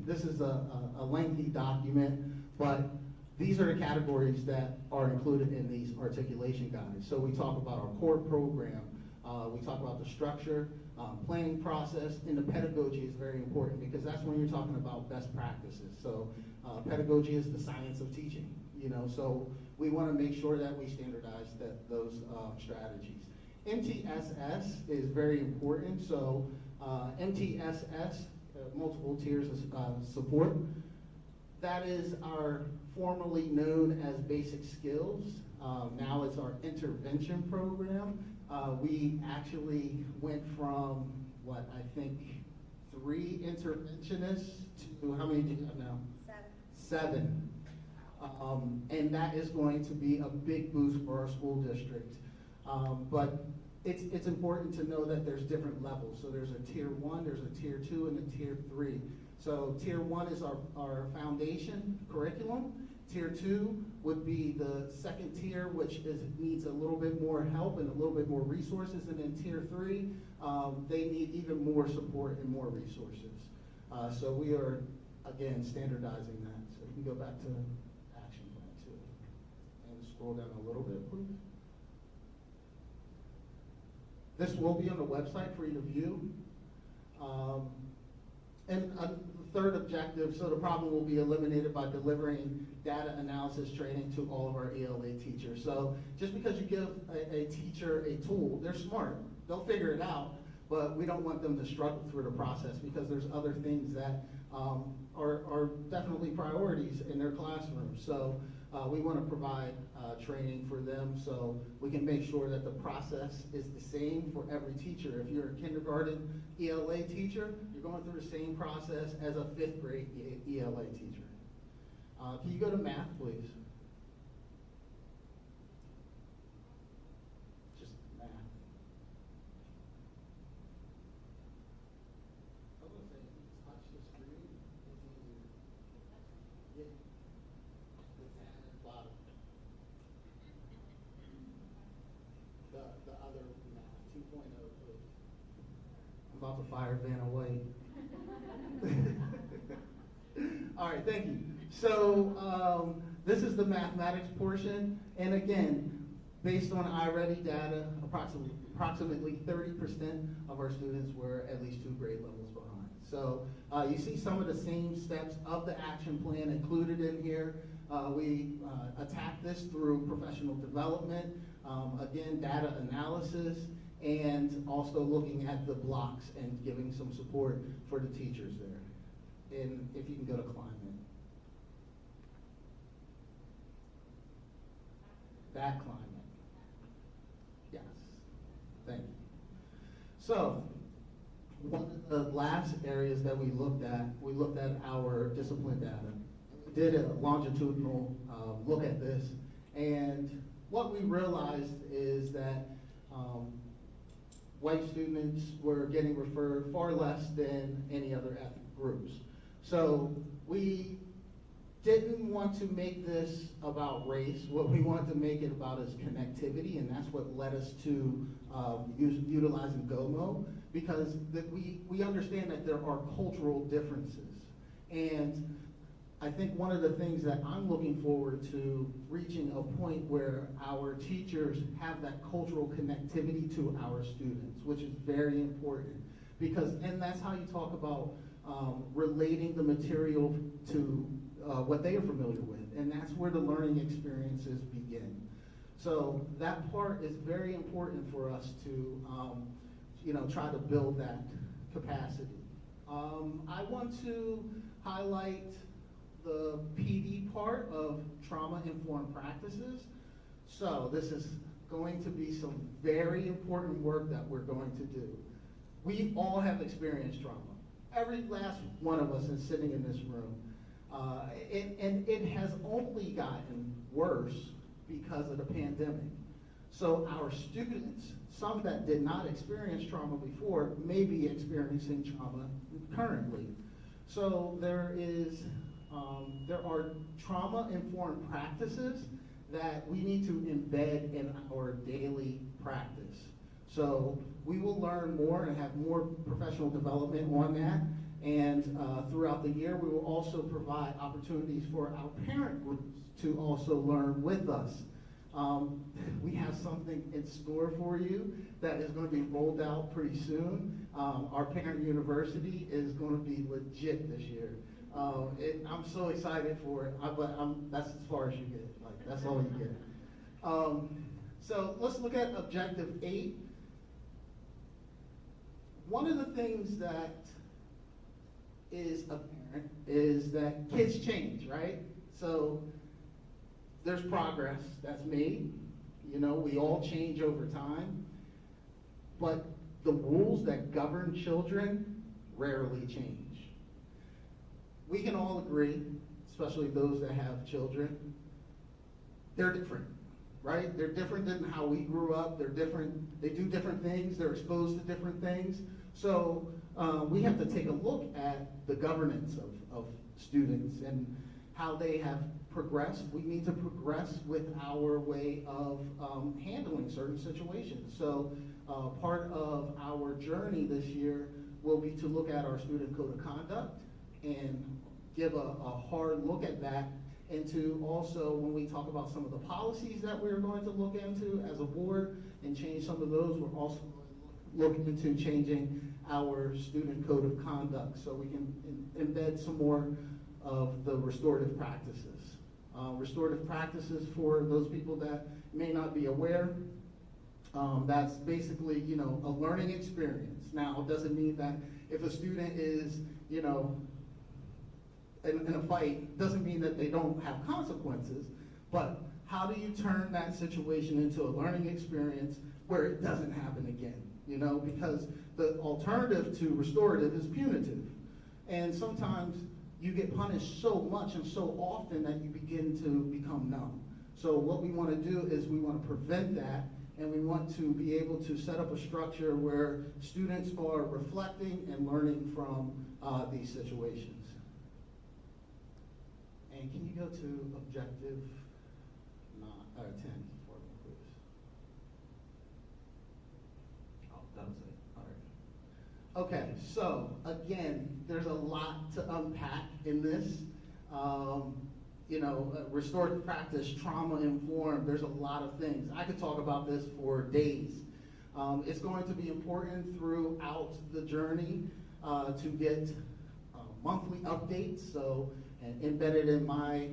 S4: this is a lengthy document, but these are the categories that are included in these articulation guides. So we talk about our core program, we talk about the structure, planning process, and the pedagogy is very important because that's when you're talking about best practices. So pedagogy is the science of teaching, so we want to make sure that we standardize those strategies. MTSS is very important. So MTSS, multiple tiers of support. That is our formerly known as basic skills. Now it's our intervention program. We actually went from, I think 3 interventionists to, how many do you have now? 7. And that is going to be a big boost for our school district. But it's important to know that there's different levels. So there's a tier 1, there's a tier 2, and a tier 3. So tier 1 is our foundation curriculum. Tier 2 would be the second tier, which needs a little bit more help and a little bit more resources. And then tier 3, they need even more support and more resources. So we are, again, standardizing that. So you can go back to action plan 2 and scroll down a little bit, please. This will be on the website for you to view. And the third objective, so the problem will be eliminated by delivering data analysis training to all of our ELA teachers. So just because you give a teacher a tool, they're smart, they'll figure it out, but we don't want them to struggle through the process because there's other things that are definitely priorities in their classroom. So we want to provide training for them so we can make sure that the process is the same for every teacher. If you're a kindergarten ELA teacher, you're going through the same process as a 5th grade ELA teacher. Can you go to math, please? Just math. I was going to say, if you touch the screen, it's easier. Yeah. The tab at the bottom. The other math, 2.0, please. I'm about to fire Vanna White. All right, thank you. So this is the mathematics portion, and again, based on iReady data, approximately 30% of our students were at least 2 grade levels behind. So you see some of the same steps of the action plan included in here. We attack this through professional development, again, data analysis, and also looking at the blocks and giving some support for the teachers there. And if you can go to climate. That climate. Yes. Thank So, one of the last areas that we looked at our discipline data. We did a longitudinal look at this, and what we realized is that white students were getting referred far less than any other ethnic groups. So we didn't want to make this about race. What we wanted to make it about is connectivity, and that's what led us to utilizing GOMO, because we understand that there are cultural differences. And I think one of the things that I'm looking forward to reaching a point where our teachers have that cultural connectivity to our students, which is very important, because, and that's how you talk about relating the material to what they are familiar with, and that's where the learning experiences begin. So that part is very important for us to try to build that capacity. I want to highlight the PD part of trauma-informed practices. So this is going to be some very important work that we're going to do. We all have experienced trauma. Every last one of us is sitting in this room. And it has only gotten worse because of the pandemic. So our students, some that did not experience trauma before, may be experiencing trauma currently. So there are trauma-informed practices that we need to embed in our daily practice. So we will learn more and have more professional development on that. And throughout the year, we will also provide opportunities for our parent groups to also learn with us. We have something in store for you that is going to be rolled out pretty soon. Our parent university is going to be legit this year. I'm so excited for it, but that's as far as you get. Like, that's all you get. So let's look at Objective 8. One of the things that is apparent is that kids change, right? So there's progress that's made. You know, we all change over time. But the rules that govern children rarely change. We can all agree, especially those that have children, they're different, right? They're different than how we grew up. They're different. They do different things. They're exposed to different things. So we have to take a look at the governance of students and how they have progressed. We need to progress with our way of handling certain situations. So part of our journey this year will be to look at our student code of conduct and give a hard look at that, and to also, when we talk about some of the policies that we're going to look into as a board and change some of those, we're also looking into changing our student code of conduct so we can embed some more of the restorative practices. Restorative practices, for those people that may not be aware, that's basically, you know, a learning experience. Now, it doesn't mean that if a student is, you know, in a fight, doesn't mean that they don't have consequences, but how do you turn that situation into a learning experience where it doesn't happen again? You know, because the alternative to restorative is punitive. And sometimes you get punished so much and so often that you begin to become numb. So what we want to do is we want to prevent that, and we want to be able to set up a structure where students are reflecting and learning from these situations. And can you go to Objective 10 for me, please? Oh, that was it. All right. Okay, so again, there's a lot to unpack in this. You know, restorative practice, trauma-informed, there's a lot of things. I could talk about this for days. It's going to be important throughout the journey to get monthly updates. So, and embedded in my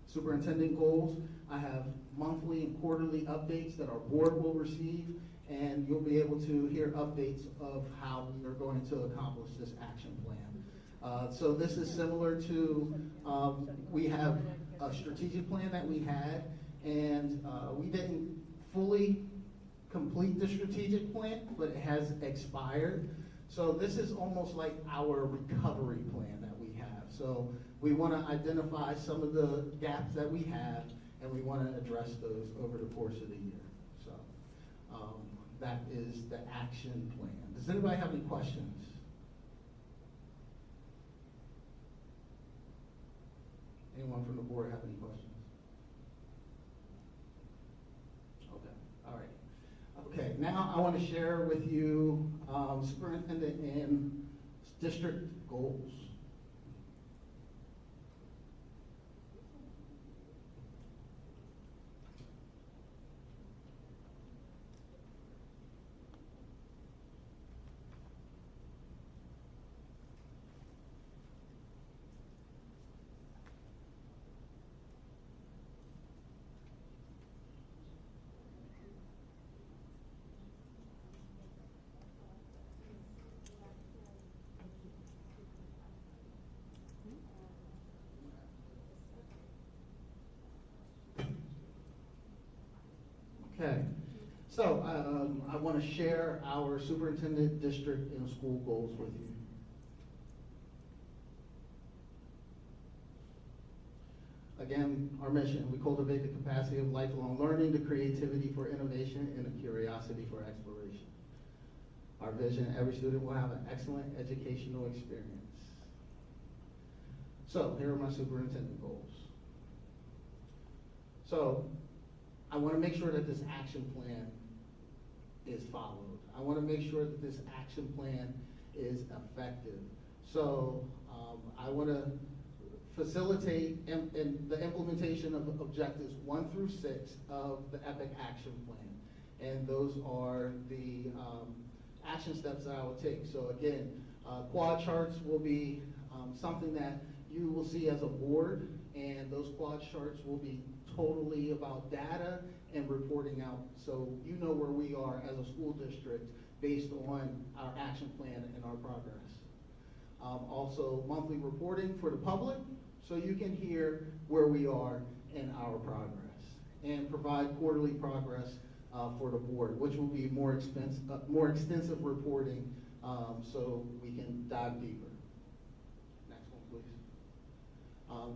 S4: superintendent goals, I have monthly and quarterly updates that our board will receive, and you'll be able to hear updates of how we are going to accomplish this action plan. So this is similar to, we have a strategic plan that we had, and we didn't fully complete the strategic plan, but it has expired. So this is almost like our recovery plan that we have. So we want to identify some of the gaps that we have, and we want to address those over the course of the year. So that is the action plan. Does anybody have any questions? Anyone from the board have any questions? Okay, all right. Okay, now I want to share with you superintendent and district goals. Okay, so I want to share our superintendent, district, and school goals with you. Again, our mission, we cultivate the capacity of lifelong learning, the creativity for innovation, and the curiosity for exploration. Our vision, every student will have an excellent educational experience. So here are my superintendent goals. So I want to make sure that this action plan is followed. I want to make sure that this action plan is effective. So I want to facilitate in the implementation of objectives 1 through 6 of the EPIC action plan. And those are the action steps that I will take. So again, quad charts will be something that you will see as a board, and those quad charts will be totally about data and reporting out. So you know where we are as a school district based on our action plan and our progress. Also monthly reporting for the public, so you can hear where we are in our progress, and provide quarterly progress for the board, which will be more extensive reporting, so we can dive deeper. Next one, please.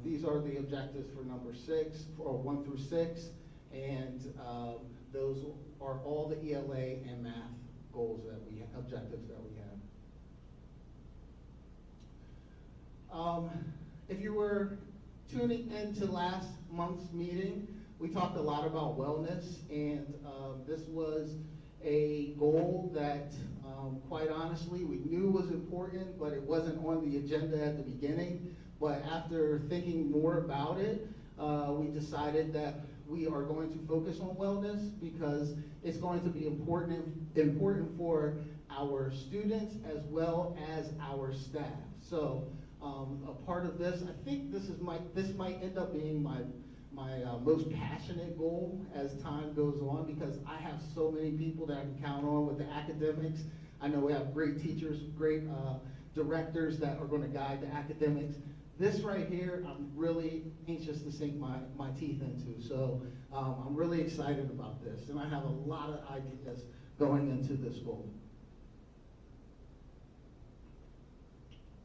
S4: These are the objectives for number 6, or 1 through 6, and those are all the ELA and math goals that we have, objectives that we have. If you were tuning into last month's meeting, we talked a lot about wellness, and this was a goal that, quite honestly, we knew was important, but it wasn't on the agenda at the beginning. But after thinking more about it, we decided that we are going to focus on wellness because it's going to be important for our students as well as our staff. So a part of this, I think this might end up being my most passionate goal as time goes on, because I have so many people that I can count on with the academics. I know we have great teachers, great directors that are going to guide the academics. This right here, I'm really anxious to sink my teeth into. So I'm really excited about this, and I have a lot of ideas going into this goal.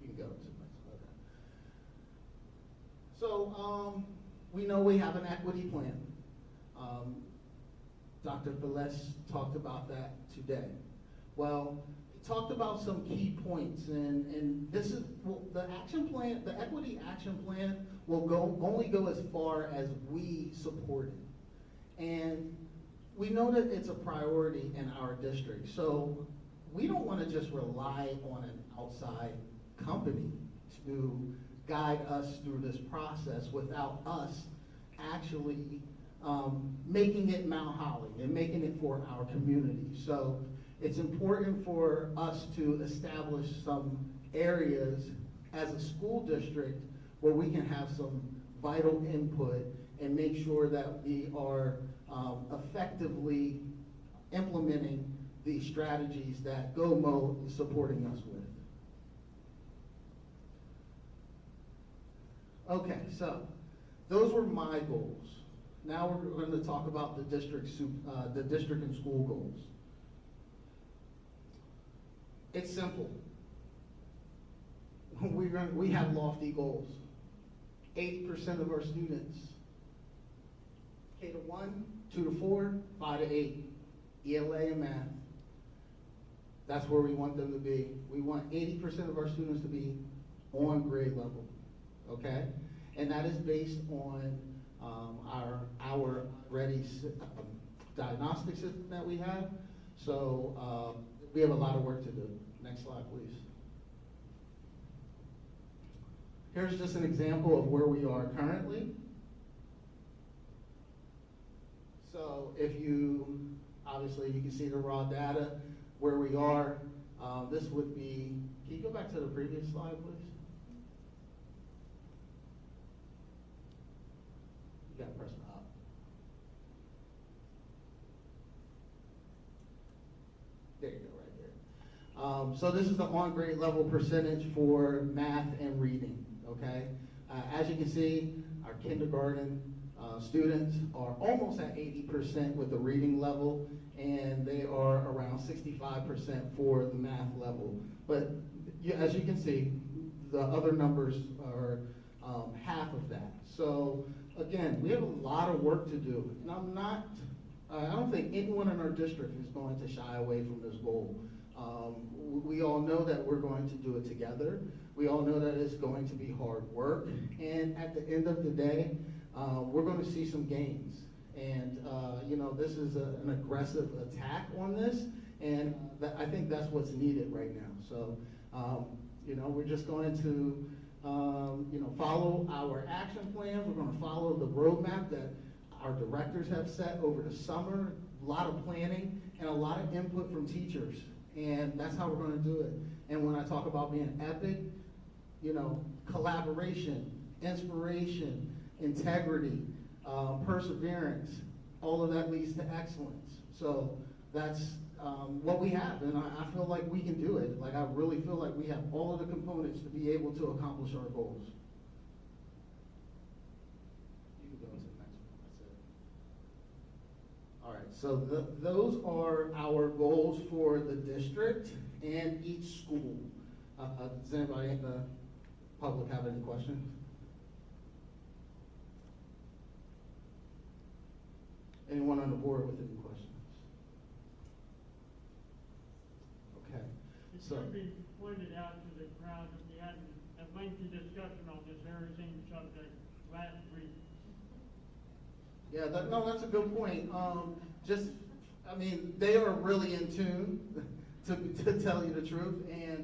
S4: You can go to the next. Okay. So we know we have an equity plan. Dr. Velez talked about that today. Well, he talked about some key points, and this is the action plan. The equity action plan will only go as far as we support it, and we know that it's a priority in our district. So we don't want to just rely on an outside company to guide us through this process without us actually making it Mount Holly and making it for our community. So it's important for us to establish some areas as a school district where we can have some vital input and make sure that we are effectively implementing the strategies that GOMO is supporting us with. Okay, so those were my goals. Now we're going to talk about the district and school goals. It's simple. We have lofty goals. 80% of our students, K to 1, 2 to 4, 5 to 8, ELA and math. That's where we want them to be. We want 80% of our students to be on grade level, okay? And that is based on our ready diagnostic system that we have. So we have a lot of work to do. Next slide, please. Here's just an example of where we are currently. So if you, obviously you can see the raw data, where we are. This would be, can you go back to the previous slide, please? You gotta press up. There you go, right there. So this is the on-grade level percentage for math and reading, okay? As you can see, our kindergarten students are almost at 80% with the reading level, and they are around 65% for the math level. But as you can see, the other numbers are half of that. So again, we have a lot of work to do. And I don't think anyone in our district is going to shy away from this goal. We all know that we're going to do it together. We all know that it's going to be hard work. And at the end of the day, we're going to see some gains. And, you know, this is an aggressive attack on this, and I think that's what's needed right now. So, you know, we're just going to, you know, follow our action plans. We're going to follow the roadmap that our directors have set over the summer, a lot of planning, and a lot of input from teachers. And that's how we're going to do it. And when I talk about being epic, you know, collaboration, inspiration, integrity, perseverance, all of that leads to excellence. So that's what we have, and I feel like we can do it. Like, I really feel like we have all of the components to be able to accomplish our goals. You can go to the next one. That's it. All right, so those are our goals for the district and each school. Does anybody in the public have any questions? Anyone on the board with any questions? Okay.
S9: It
S4: So,
S9: should be pointed out to the crowd that we had a lengthy discussion on this very same subject last week.
S4: yeah, no, that's a good point. I mean, they are really in tune, to tell you the truth, and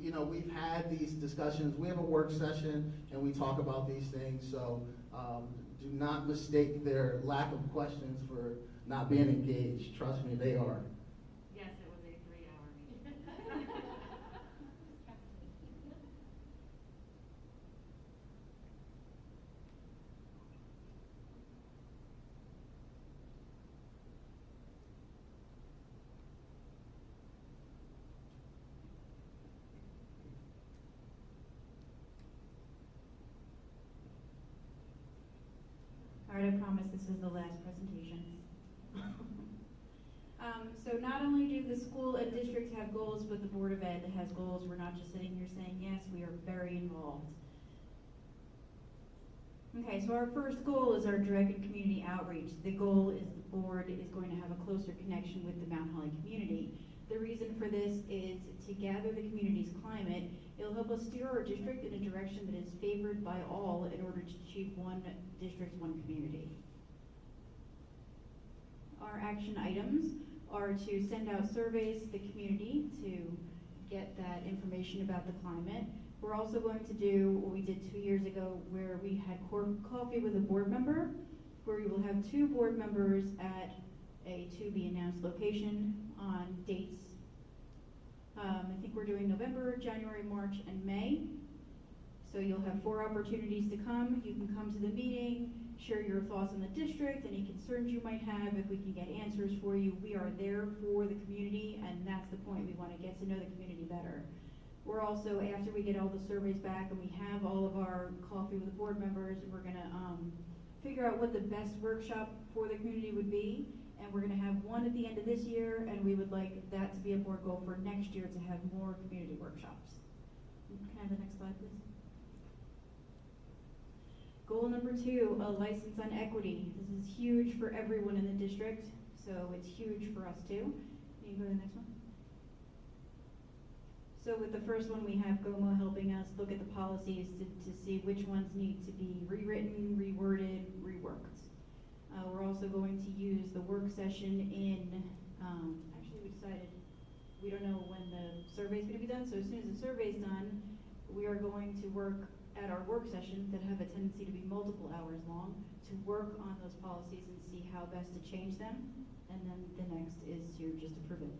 S4: you know, we've had these discussions. We have a work session, and we talk about these things. So do not mistake their lack of questions for not being engaged. Trust me, they are.
S2: Yes, it was a 3-hour meeting. All right, I promise this is the last presentation. So not only do the school and district have goals, but the Board of Ed has goals. We're not just sitting here saying yes, we are very involved. Okay, so our first goal is our direct and community outreach. The goal is the board is going to have a closer connection with the Mount Holly community. The reason for this is to gather the community's climate. It'll help us steer our district in a direction that is favored by all in order to achieve one district, one community. Our action items are to send out surveys to the community to get that information about the climate. We're also going to do what we did 2 years ago, where we had coffee with a board member, where we will have 2 board members at a to-be-announced location on dates. I think we're doing November, January, March, and May. So you'll have 4 opportunities to come. You can come to the meeting, share your thoughts on the district, any concerns you might have. If we can get answers for you, we are there for the community, and that's the point. We want to get to know the community better. We're also, after we get all the surveys back and we have all of our coffee with the board members, we're going to figure out what the best workshop for the community would be. And we're gonna have one at the end of this year, and we would like that to be a board goal for next year to have more community workshops. Can I have the next slide, please? Goal number 2, a license on equity. This is huge for everyone in the district, so it's huge for us too. Can you go to the next one? So with the first one, we have GOMO helping us look at the policies to see which ones need to be rewritten, reworded, reworked. We're also going to use the work session in, actually we decided, we don't know when the survey's gonna be done, so as soon as the survey's done, we are going to work at our work sessions that have a tendency to be multiple hours long to work on those policies and see how best to change them. And then the next is to just approve it.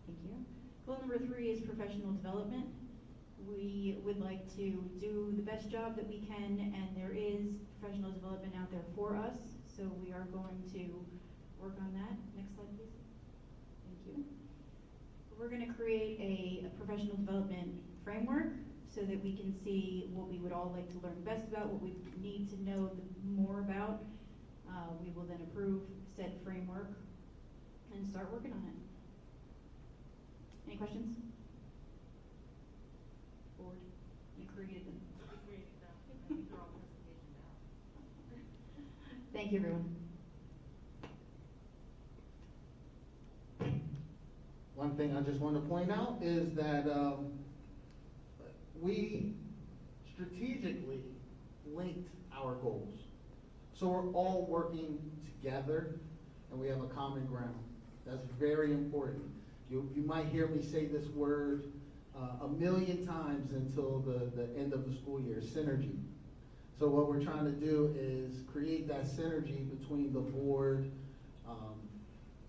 S2: Thank you. Goal number 3 is professional development. We would like to do the best job that we can, and there is professional development out there for us, so we are going to work on that. Next slide, please. Thank you. We're going to create a professional development framework so that we can see what we would all like to learn best about, what we need to know more about. We will then approve said framework and start working on it. Any questions? Board, you created them. Thank you, everyone.
S4: One thing I just want to point out is that we strategically linked our goals. So we're all working together and we have a common ground. That's very important. You might hear me say this word a million times until the end of the school year, synergy. So what we're trying to do is create that synergy between the board,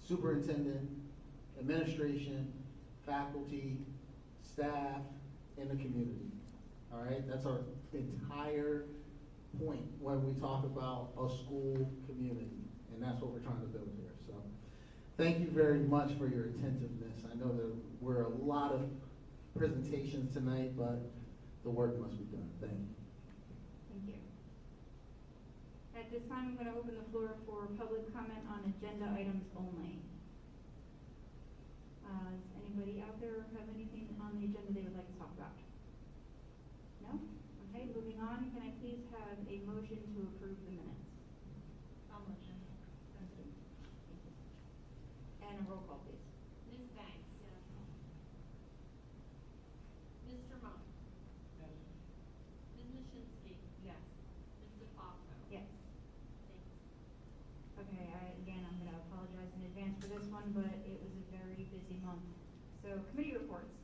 S4: superintendent, administration, faculty, staff, and the community. All right, that's our entire point when we talk about a school community, and that's what we're trying to build here. So thank you very much for your attentiveness. I know there were a lot of presentations tonight, but the work must be done. Thank you.
S2: Thank you. At this time, I'm going to open the floor for public comment on agenda items only. Does anybody out there have anything on the agenda they would like to talk about? No? Okay, moving on. Can I please have a motion to approve the minutes?
S11: I'll motion.
S2: Thank you. And a roll call, please.
S3: Ms. Banks? Yes. Mr. Monk?
S9: Yes.
S3: Ms. Mashinsky?
S11: Yes.
S3: Ms. DeFalco?
S2: Yes.
S3: Thanks.
S2: Okay, again, I'm going to apologize in advance for this one, but it was a very busy month. So, committee reports.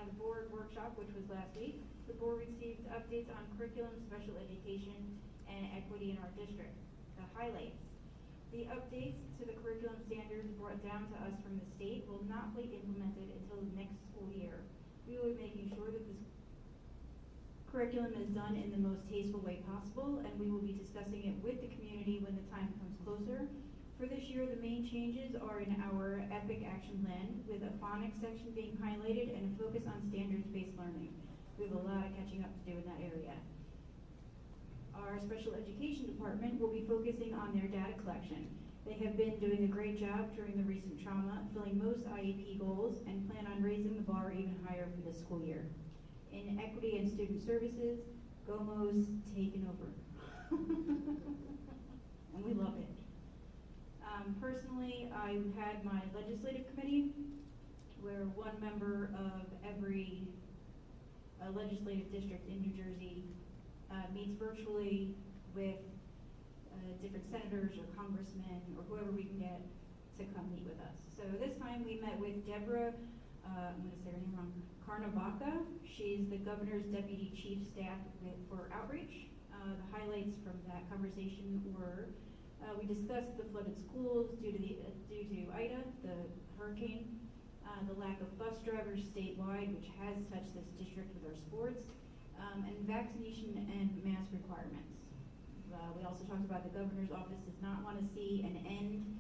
S2: The board workshop, which was last week, the board received updates on curriculum, special education, and equity in our district. The highlights. The updates to the curriculum standards brought down to us from the state will not be implemented until next school year. We will be making sure that this curriculum is done in the most tasteful way possible, and we will be discussing it with the community when the time comes closer. For this year, the main changes are in our EPIC action plan, with a phonics section being highlighted and a focus on standards-based learning. We have a lot of catching up to do in that area. Our special education department will be focusing on their data collection. They have been doing a great job during the recent trauma, filling most IEP goals, and plan on raising the bar even higher for this school year. In equity and student services, GOMO's taken over. And we love it. Personally, I had my legislative committee, where one member of every legislative district in New Jersey meets virtually with different senators or congressmen or whoever we can get to come meet with us. So this time we met with Deborah, I'm going to say her name wrong, Carnavaca. She's the governor's deputy chief staff for outreach. The highlights from that conversation were we discussed the flooded schools due to Ida, the hurricane, the lack of bus drivers statewide, which has touched this district with our sports, and vaccination and mask requirements. We also talked about the governor's office does not want to see an end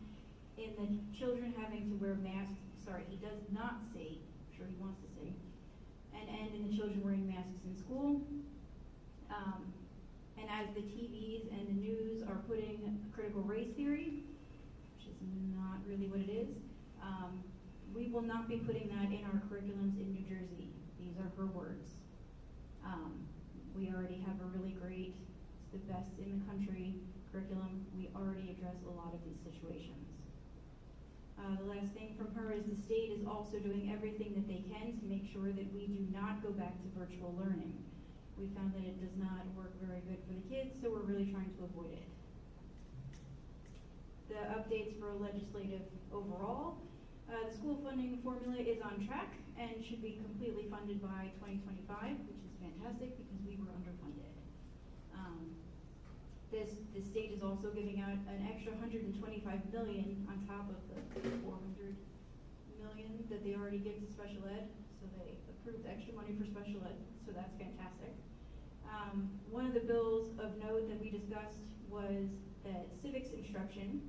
S2: in the children having to wear masks. Sorry, he does not see, I'm sure he wants to see, an end in the children wearing masks in school. And as the TVs and the news are putting critical race theory, which is not really what it is, we will not be putting that in our curriculums in New Jersey. These are her words. We already have a really great, it's the best in the country curriculum. We already address a lot of these situations. The last thing from her is the state is also doing everything that they can to make sure that we do not go back to virtual learning. We found that it does not work very good for the kids, so we're really trying to avoid it. The updates for legislative overall. The school funding formula is on track and should be completely funded by 2025, which is fantastic because we were underfunded. The state is also giving out an extra $125 million on top of the $400 million that they already give to special ed. So they approved extra money for special ed, so that's fantastic. One of the bills of note that we discussed was that civics instruction,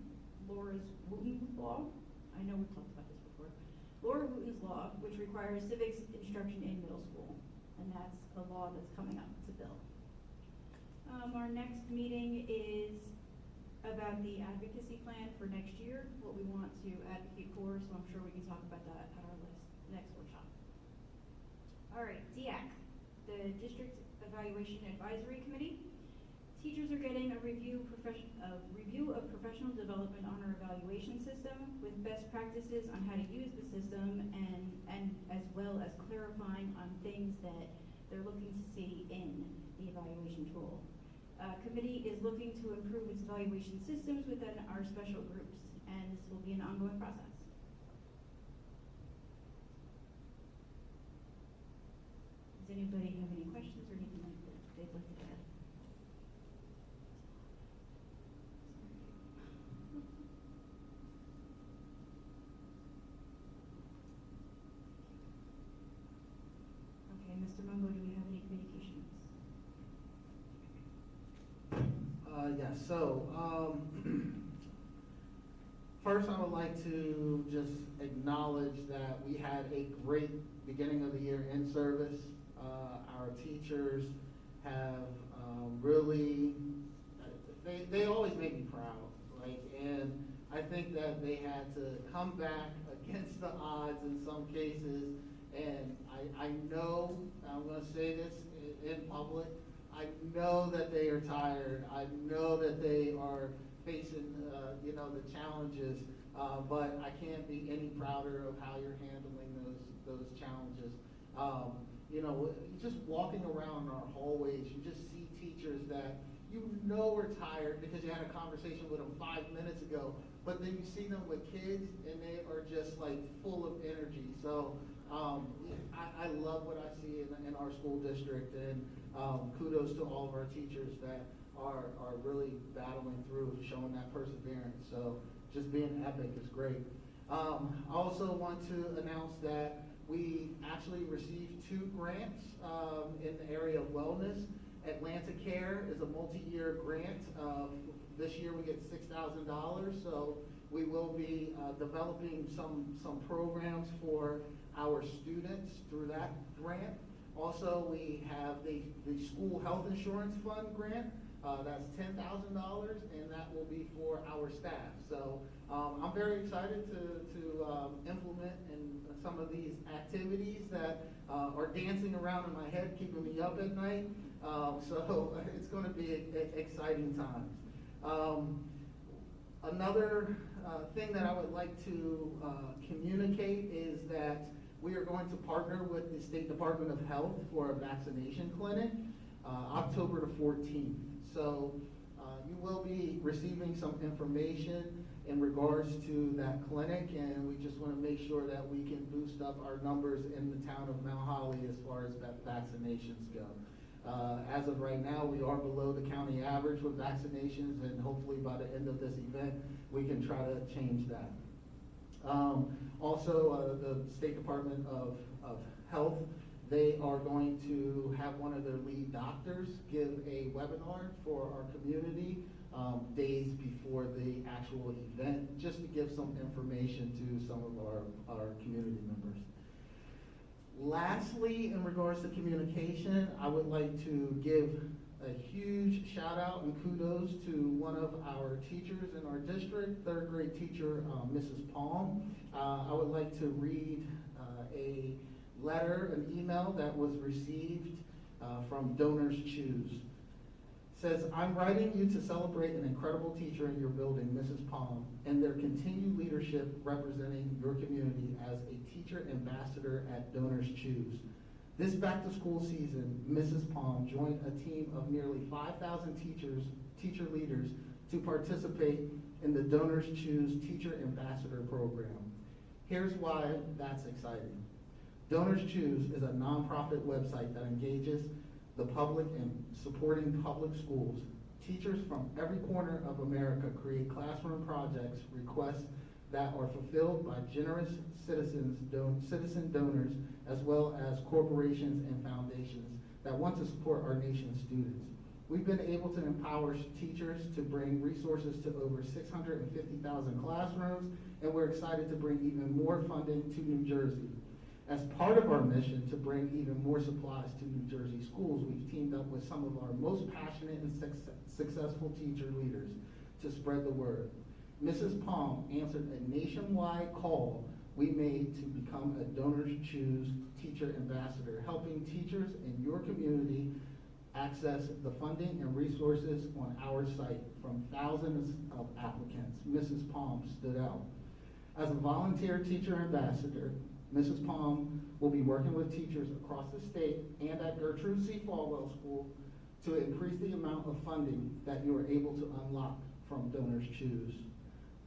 S2: Laura's Wooten's law, I know we've talked about this before, Laura Wooten's law, which requires civics instruction in middle school, and that's a law that's coming up, it's a bill. Our next meeting is about the advocacy plan for next year, what we want to advocate for, so I'm sure we can talk about that at our next workshop. All right, DEAC, the District Evaluation Advisory Committee. Teachers are getting a review of professional development on our evaluation system with best practices on how to use the system and as well as clarifying on things that they're looking to see in the evaluation tool. Committee is looking to improve its evaluation systems within our special groups, and this will be an ongoing process. Does anybody have any questions or anything like that they'd like to add? Okay, Mr. Mungo, do we have any communications?
S4: Yes, so first I would like to just acknowledge that we had a great beginning of the year in service. Our teachers have really, they always make me proud, and I think that they had to come back against the odds in some cases, and I know, I'm going to say this in public, I know that they are tired. I know that they are facing, the challenges, but I can't be any prouder of how you're handling those challenges. Just walking around our hallways, you just see teachers that are tired because you had a conversation with them 5 minutes ago, but then you see them with kids and they are just like full of energy. So I love what I see in our school district, and kudos to all of our teachers that are really battling through, showing that perseverance. So just being epic is great. I also want to announce that we actually received 2 grants in the area of wellness. Atlanta Care is a multi-year grant. This year we get $6,000, so we will be developing some programs for our students through that grant. Also, we have the School Health Insurance Fund grant. That's $10,000, and that will be for our staff. So I'm very excited to implement some of these activities that are dancing around in my head, keeping me up at night. So it's going to be exciting times. Another thing that I would like to communicate is that we are going to partner with the State Department of Health for a vaccination clinic October the 14th. So you will be receiving some information in regards to that clinic, and we just want to make sure that we can boost up our numbers in the town of Mount Holly as far as vaccinations go. As of right now, we are below the county average with vaccinations, and hopefully by the end of this event, we can try to change that. Also, the State Department of Health, they are going to have one of their lead doctors give a webinar for our community days before the actual event, just to give some information to some of our community members. Lastly, in regards to communication, I would like to give a huge shout out and kudos to one of our teachers in our district, third grade teacher, Mrs. Palm. I would like to read a letter, an email that was received from Donors Choose. Says, I'm writing you to celebrate an incredible teacher in your building, Mrs. Palm, and their continued leadership representing your community as a teacher ambassador at Donors Choose. This back-to-school season, Mrs. Palm joined a team of nearly 5,000 teacher leaders to participate in the Donors Choose Teacher Ambassador Program. Here's why that's exciting. Donors Choose is a nonprofit website that engages the public in supporting public schools. Teachers from every corner of America create classroom projects, requests that are fulfilled by generous citizen donors, as well as corporations and foundations that want to support our nation's students. We've been able to empower teachers to bring resources to over 650,000 classrooms, and we're excited to bring even more funding to New Jersey. As part of our mission to bring even more supplies to New Jersey schools, we've teamed up with some of our most passionate and successful teacher leaders to spread the word. Mrs. Palm answered a nationwide call we made to become a Donors Choose Teacher Ambassador, helping teachers in your community access the funding and resources on our site from thousands of applicants. Mrs. Palm stood out. As a volunteer teacher ambassador, Mrs. Palm will be working with teachers across the state and at Gertrude C. Falwell School to increase the amount of funding that you are able to unlock from Donors Choose.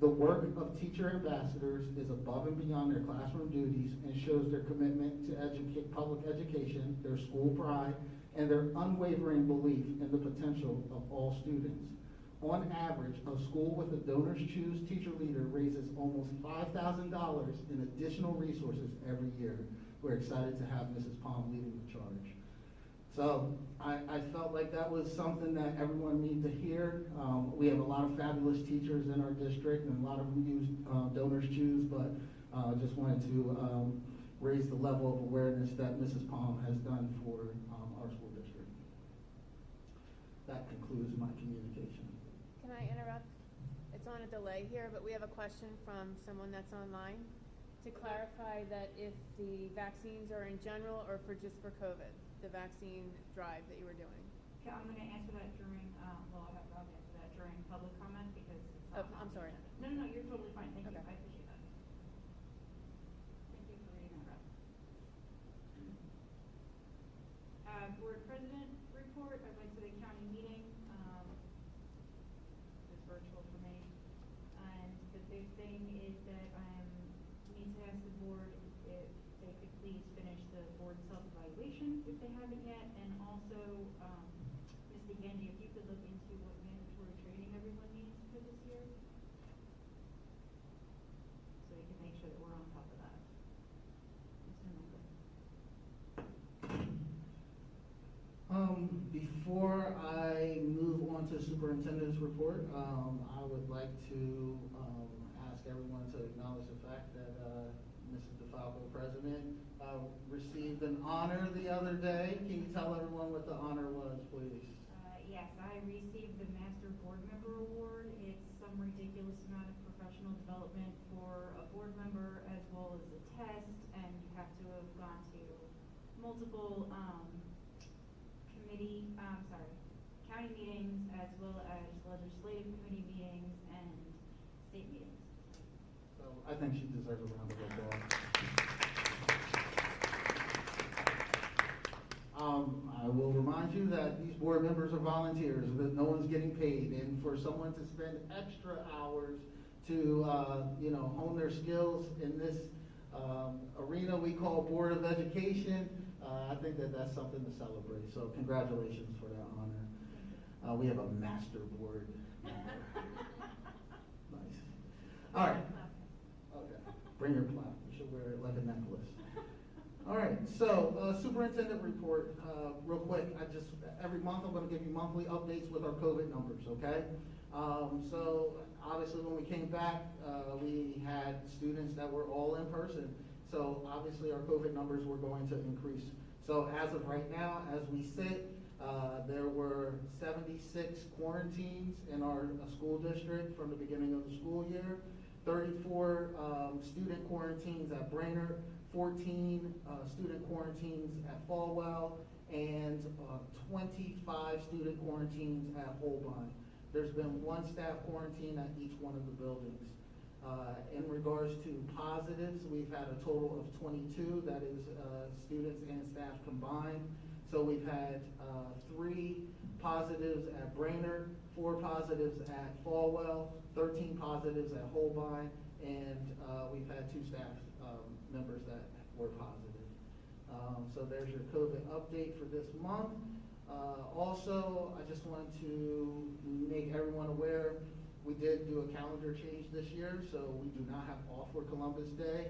S4: The work of teacher ambassadors is above and beyond their classroom duties and shows their commitment to public education, their school pride, and their unwavering belief in the potential of all students. On average, a school with a Donors Choose teacher leader raises almost $5,000 in additional resources every year. We're excited to have Mrs. Palm leading the charge. So I felt like that was something that everyone needed to hear. We have a lot of fabulous teachers in our district, and a lot of them use Donors Choose, but just wanted to raise the level of awareness that Mrs. Palm has done for our school district. That concludes my communication.
S1: Can I interrupt? It's on a delay here, but we have a question from someone that's online to clarify that if the vaccines are in general or just for COVID, the vaccine drive that you were doing.
S2: Okay, I'm gonna answer that during, well, I'll have Rob answer that during public comment because it's not.
S1: I'm sorry.
S2: No, you're totally fine, thank you,
S1: Okay.
S2: I appreciate that. Thank you for reading that, Rob. Board President report, I went to the county meeting, it was virtual for me. And the big thing is that need to ask the board if they could please finish the board self-evaluation if they haven't yet, and also, Ms. DeGandy, if you could look into what mandatory training everyone needs for this year, so we can make sure that we're on top of that. Mr. Michael.
S4: Before I move on to superintendent's report, I would like to ask everyone to acknowledge the fact that Mrs. DeFalco, President, received an honor the other day. Can you tell everyone what the honor was, please?
S2: Yes, I received the Master Board Member Award. It's some ridiculous amount of professional development for a board member as well as a test, and you have to have gone to multiple county meetings as well as legislative committee meetings and state meetings.
S4: So I think she deserves a round of applause. I will remind you that these board members are volunteers, that no one's getting paid, and for someone to spend extra hours to hone their skills in this arena we call Board of Education, I think that that's something to celebrate. So congratulations for that honor. We have a master board member. Nice. All right. Okay. Bring your plaque. You should wear it like a necklace. All right. So superintendent report. Real quick. Every month I'm going to give you monthly updates with our COVID numbers. Okay. So obviously when we came back, we had students that were all in person. So obviously our COVID numbers were going to increase So as of right now, as we sit, there were 76 quarantines in our school district from the beginning of the school year, 34 student quarantines at Brainerd, 14 student quarantines at Falwell, and 25 student quarantines at Holbein. There's been one staff quarantine at each one of the buildings. In regards to positives, we've had a total of 22, that is students and staff combined. So we've had 3 positives at Brainerd, 4 positives at Falwell, 13 positives at Holbein, and we've had 2 staff members that were positive. So there's your COVID update for this month. Also, I just wanted to make everyone aware, we did do a calendar change this year, so we do not have off for Columbus Day.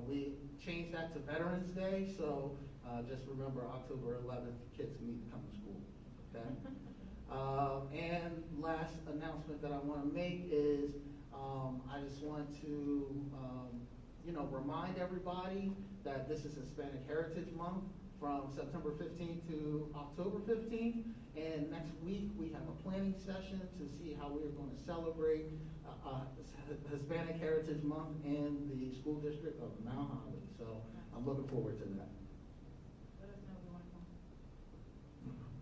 S4: We changed that to Veterans Day, so just remember October 11th, kids need to come to school, okay? And last announcement that I want to make is I just want to remind everybody that this is Hispanic Heritage Month from September 15th to October 15th. And next week we have a planning session to see how we are going to celebrate Hispanic Heritage Month in the school district of Mount Holly. So I'm looking forward to that.
S2: Let us know if you want to come.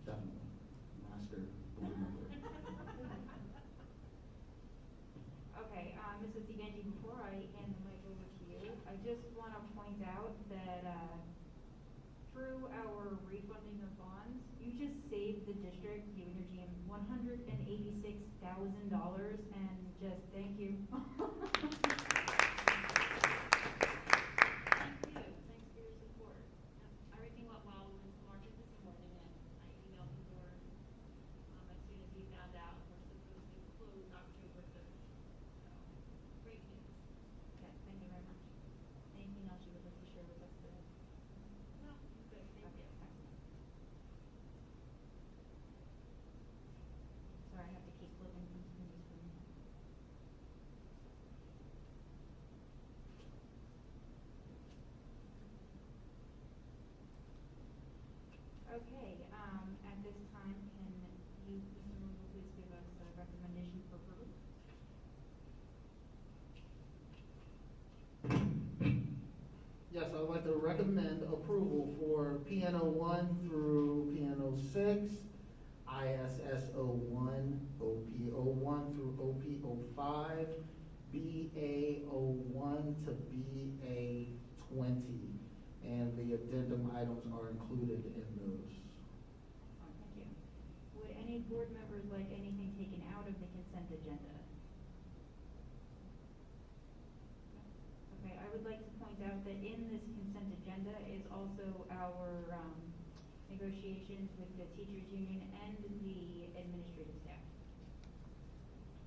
S4: Definitely. Master board member.
S2: Okay, Mrs. DeGangi, before I hand the mic over to you, I just want to point out that through our refunding of bonds, you just saved the district, you and your GM, $186,000, and just thank you.
S3: Thank you. Thanks for your support. Everything went well. We went to market this morning, and I emailed the board as soon as we found out we're supposed to close October 3rd. So, great news.
S2: Okay, thank you very much. Anything else you would like to share with us today?
S3: No, good. Thank you.
S2: Excellent. Sorry, I have to keep flipping from screen to screen. Okay, at this time, can you, Mr. Mungo, please give us a recommendation for approval?
S4: Yes, I would like to recommend approval for PNO 1 through PNO 6, ISSO 1, OPO 1 through OPO 5, BAO 1 to BA 20, and the addendum items are included in those.
S2: Excellent, thank you. Would any board members like anything taken out of the consent agenda? Okay, I would like to point out that in this consent agenda is also our negotiations with the teachers union and the administrative staff.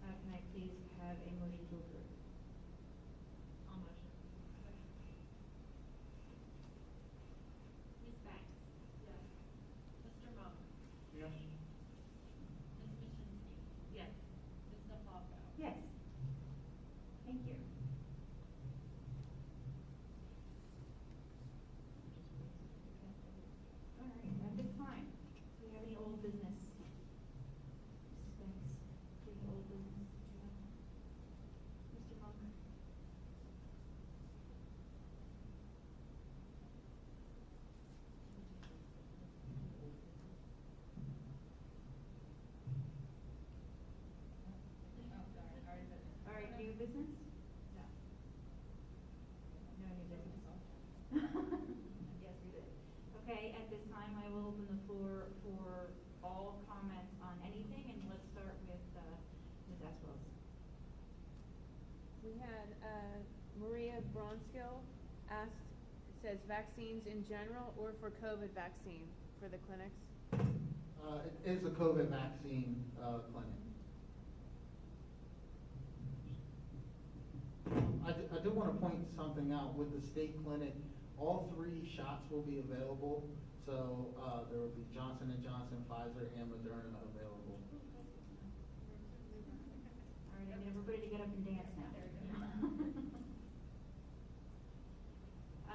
S2: Can I please have a motion to approve?
S3: I'll motion. Ms. Banks? Yes. Mr. Monk?
S9: Yes.
S3: Ms. Mashinsky? Yes. Ms. DeFalco?
S2: Yes. Thank you. All right, at this time, do we have any old business? Mrs. Banks, do we have old business? Mr. Monk? All right, new business? No. No new business. Yes, we did. Okay, at this time, I will open the floor for all comments on anything, and let's start with Ms. Aswell.
S1: We had Maria Bronskill asked, says vaccines in general or for COVID vaccine for the clinics?
S4: It is a COVID vaccine clinic. I do want to point something out with the state clinic. All 3 shots will be available. So there will be Johnson & Johnson, Pfizer, and Moderna available.
S2: All right, I need everybody to get up and dance now.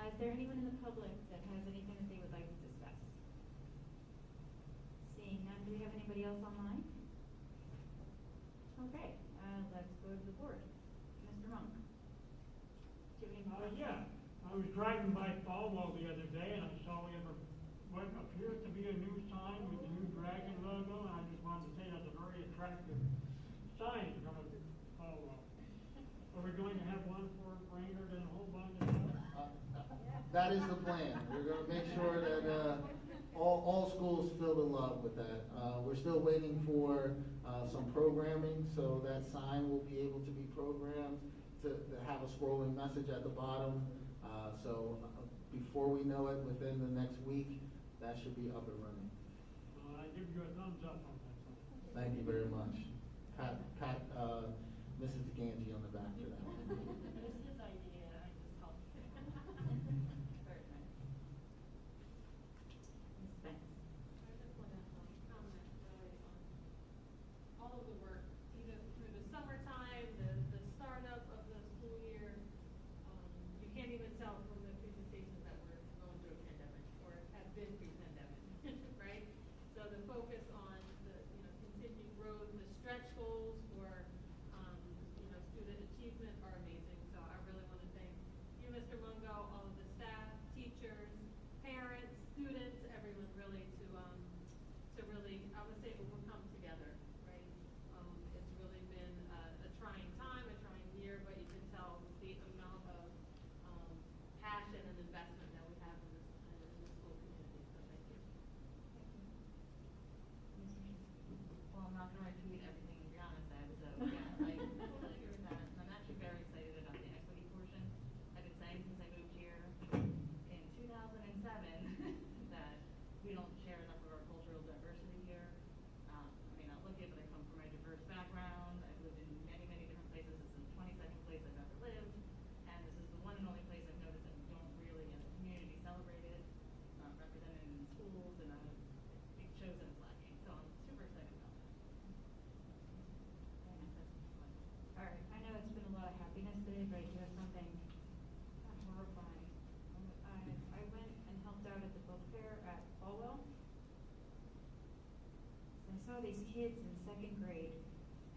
S2: Is there anyone in the public that has anything that they would like to discuss? Seeing none, do we have anybody else online? Okay, let's go to the board. Mr. Monk. Do you have any?
S9: Yeah, I was driving by Falwell the other day and I saw we have what appears to be a new sign with the new dragon logo, and I just wanted to say that's a very attractive sign from Falwell. Are we going to have one for Brainerd and Holbund as well?
S4: That is the plan. We're going to make sure that all schools feel the love with that. We're still waiting for some programming, so that sign will be able to be programmed to have a scrolling message at the bottom. So before we know it, within the next week, that should be up and running.
S9: I give you a thumbs up on that sign.
S4: Thank you very much. Pat Mrs. Ganji on the back for that one.
S11: It was his idea, I just helped.
S2: Certainly. Ms. Spence.
S11: I just want to comment really on all of the work, even through the summertime, the startup of the school year. You can't even tell from the presentations that we're going through a pandemic or have been pre-pandemic, right? So the focus on the, continued growth, the stretch goals for, student achievement are amazing. So I really want to thank you, Mr. Mungo, all of the staff, teachers, parents, students, everyone really to really, I would say, overcome together, right? It's really been a trying time, a trying year, but you can tell the amount of passion and investment that we have in this school community. So thank you.
S2: Well, I'm not going to repeat everything Brianna said, so yeah, I totally agree with that. I'm actually very excited about the equity portion. I've been saying since I moved here in 2007 that we don't share enough of our cultural diversity here. I may not look it, but I come from a diverse background. I've lived in many, many different places. This is the 22nd place I've ever lived, and this is the one and only place I've noticed that we don't really, as a community, celebrate it. It's not represented in schools, and it shows that it's lacking. So I'm super excited about that. All right, I know it's been a lot of happiness today, but I do have something horrifying. I went and helped out at the book fair at Falwell. I saw these kids in second grade,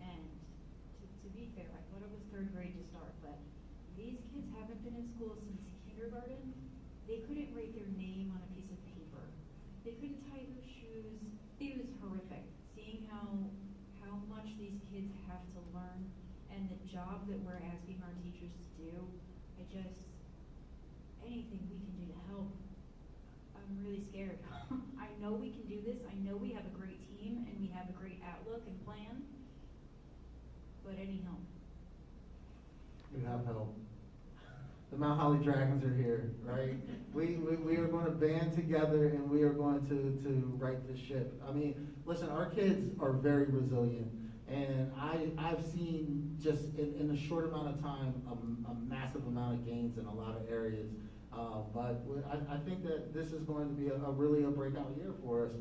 S2: and to be fair, I thought it was third grade to start, but these kids haven't been in school since kindergarten. They couldn't write their name on a piece of paper. They couldn't tie their shoes. It was horrific seeing how much these kids have to learn and the job that we're asking our teachers to do. Anything we can do to help. I'm really scared. I know we can do this. I know we have a great team and we have a great outlook and plan, but any help?
S4: You have help. The Mount Holly Dragons are here, right? We are going to band together and we are going to right the ship. I mean, listen, our kids are very resilient, and I've seen just in a short amount of time a massive amount of gains in a lot of areas. But I think that this is going to be really a breakout year for us.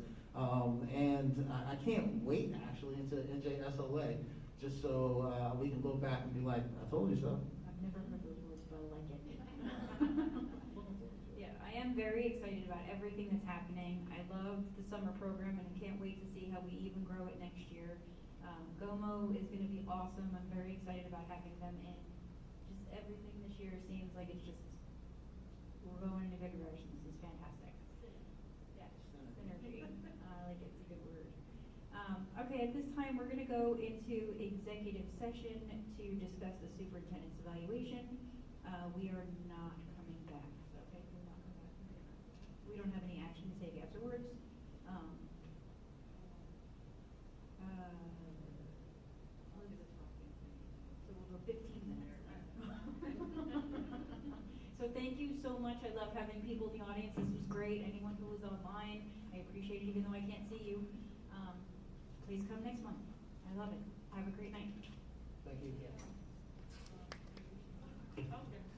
S4: And I can't wait actually into NJSLA, just so we can look back and be like, I told you so.
S2: I've never heard those words, but I like it. Yeah, I am very excited about everything that's happening. I love the summer program, and I can't wait to see how we even grow it next year. GOMO is going to be awesome. I'm very excited about having them in. Just everything this year seems like we're going in a good direction. This is fantastic. Yeah, synergy. I like it. It's a good word. Okay, at this time, we're going to go into executive session to discuss the superintendent's evaluation. We are not coming back. So, okay, we're not coming back. We don't have any action to take afterwards. I'll do the talking. So we'll go 15 minutes. So thank you so much. I love having people in the audience. This was great. Anyone who was online, I appreciate it even though I can't see you. Please come next month. I love it. Have a great night.
S4: Thank you.
S11: Okay.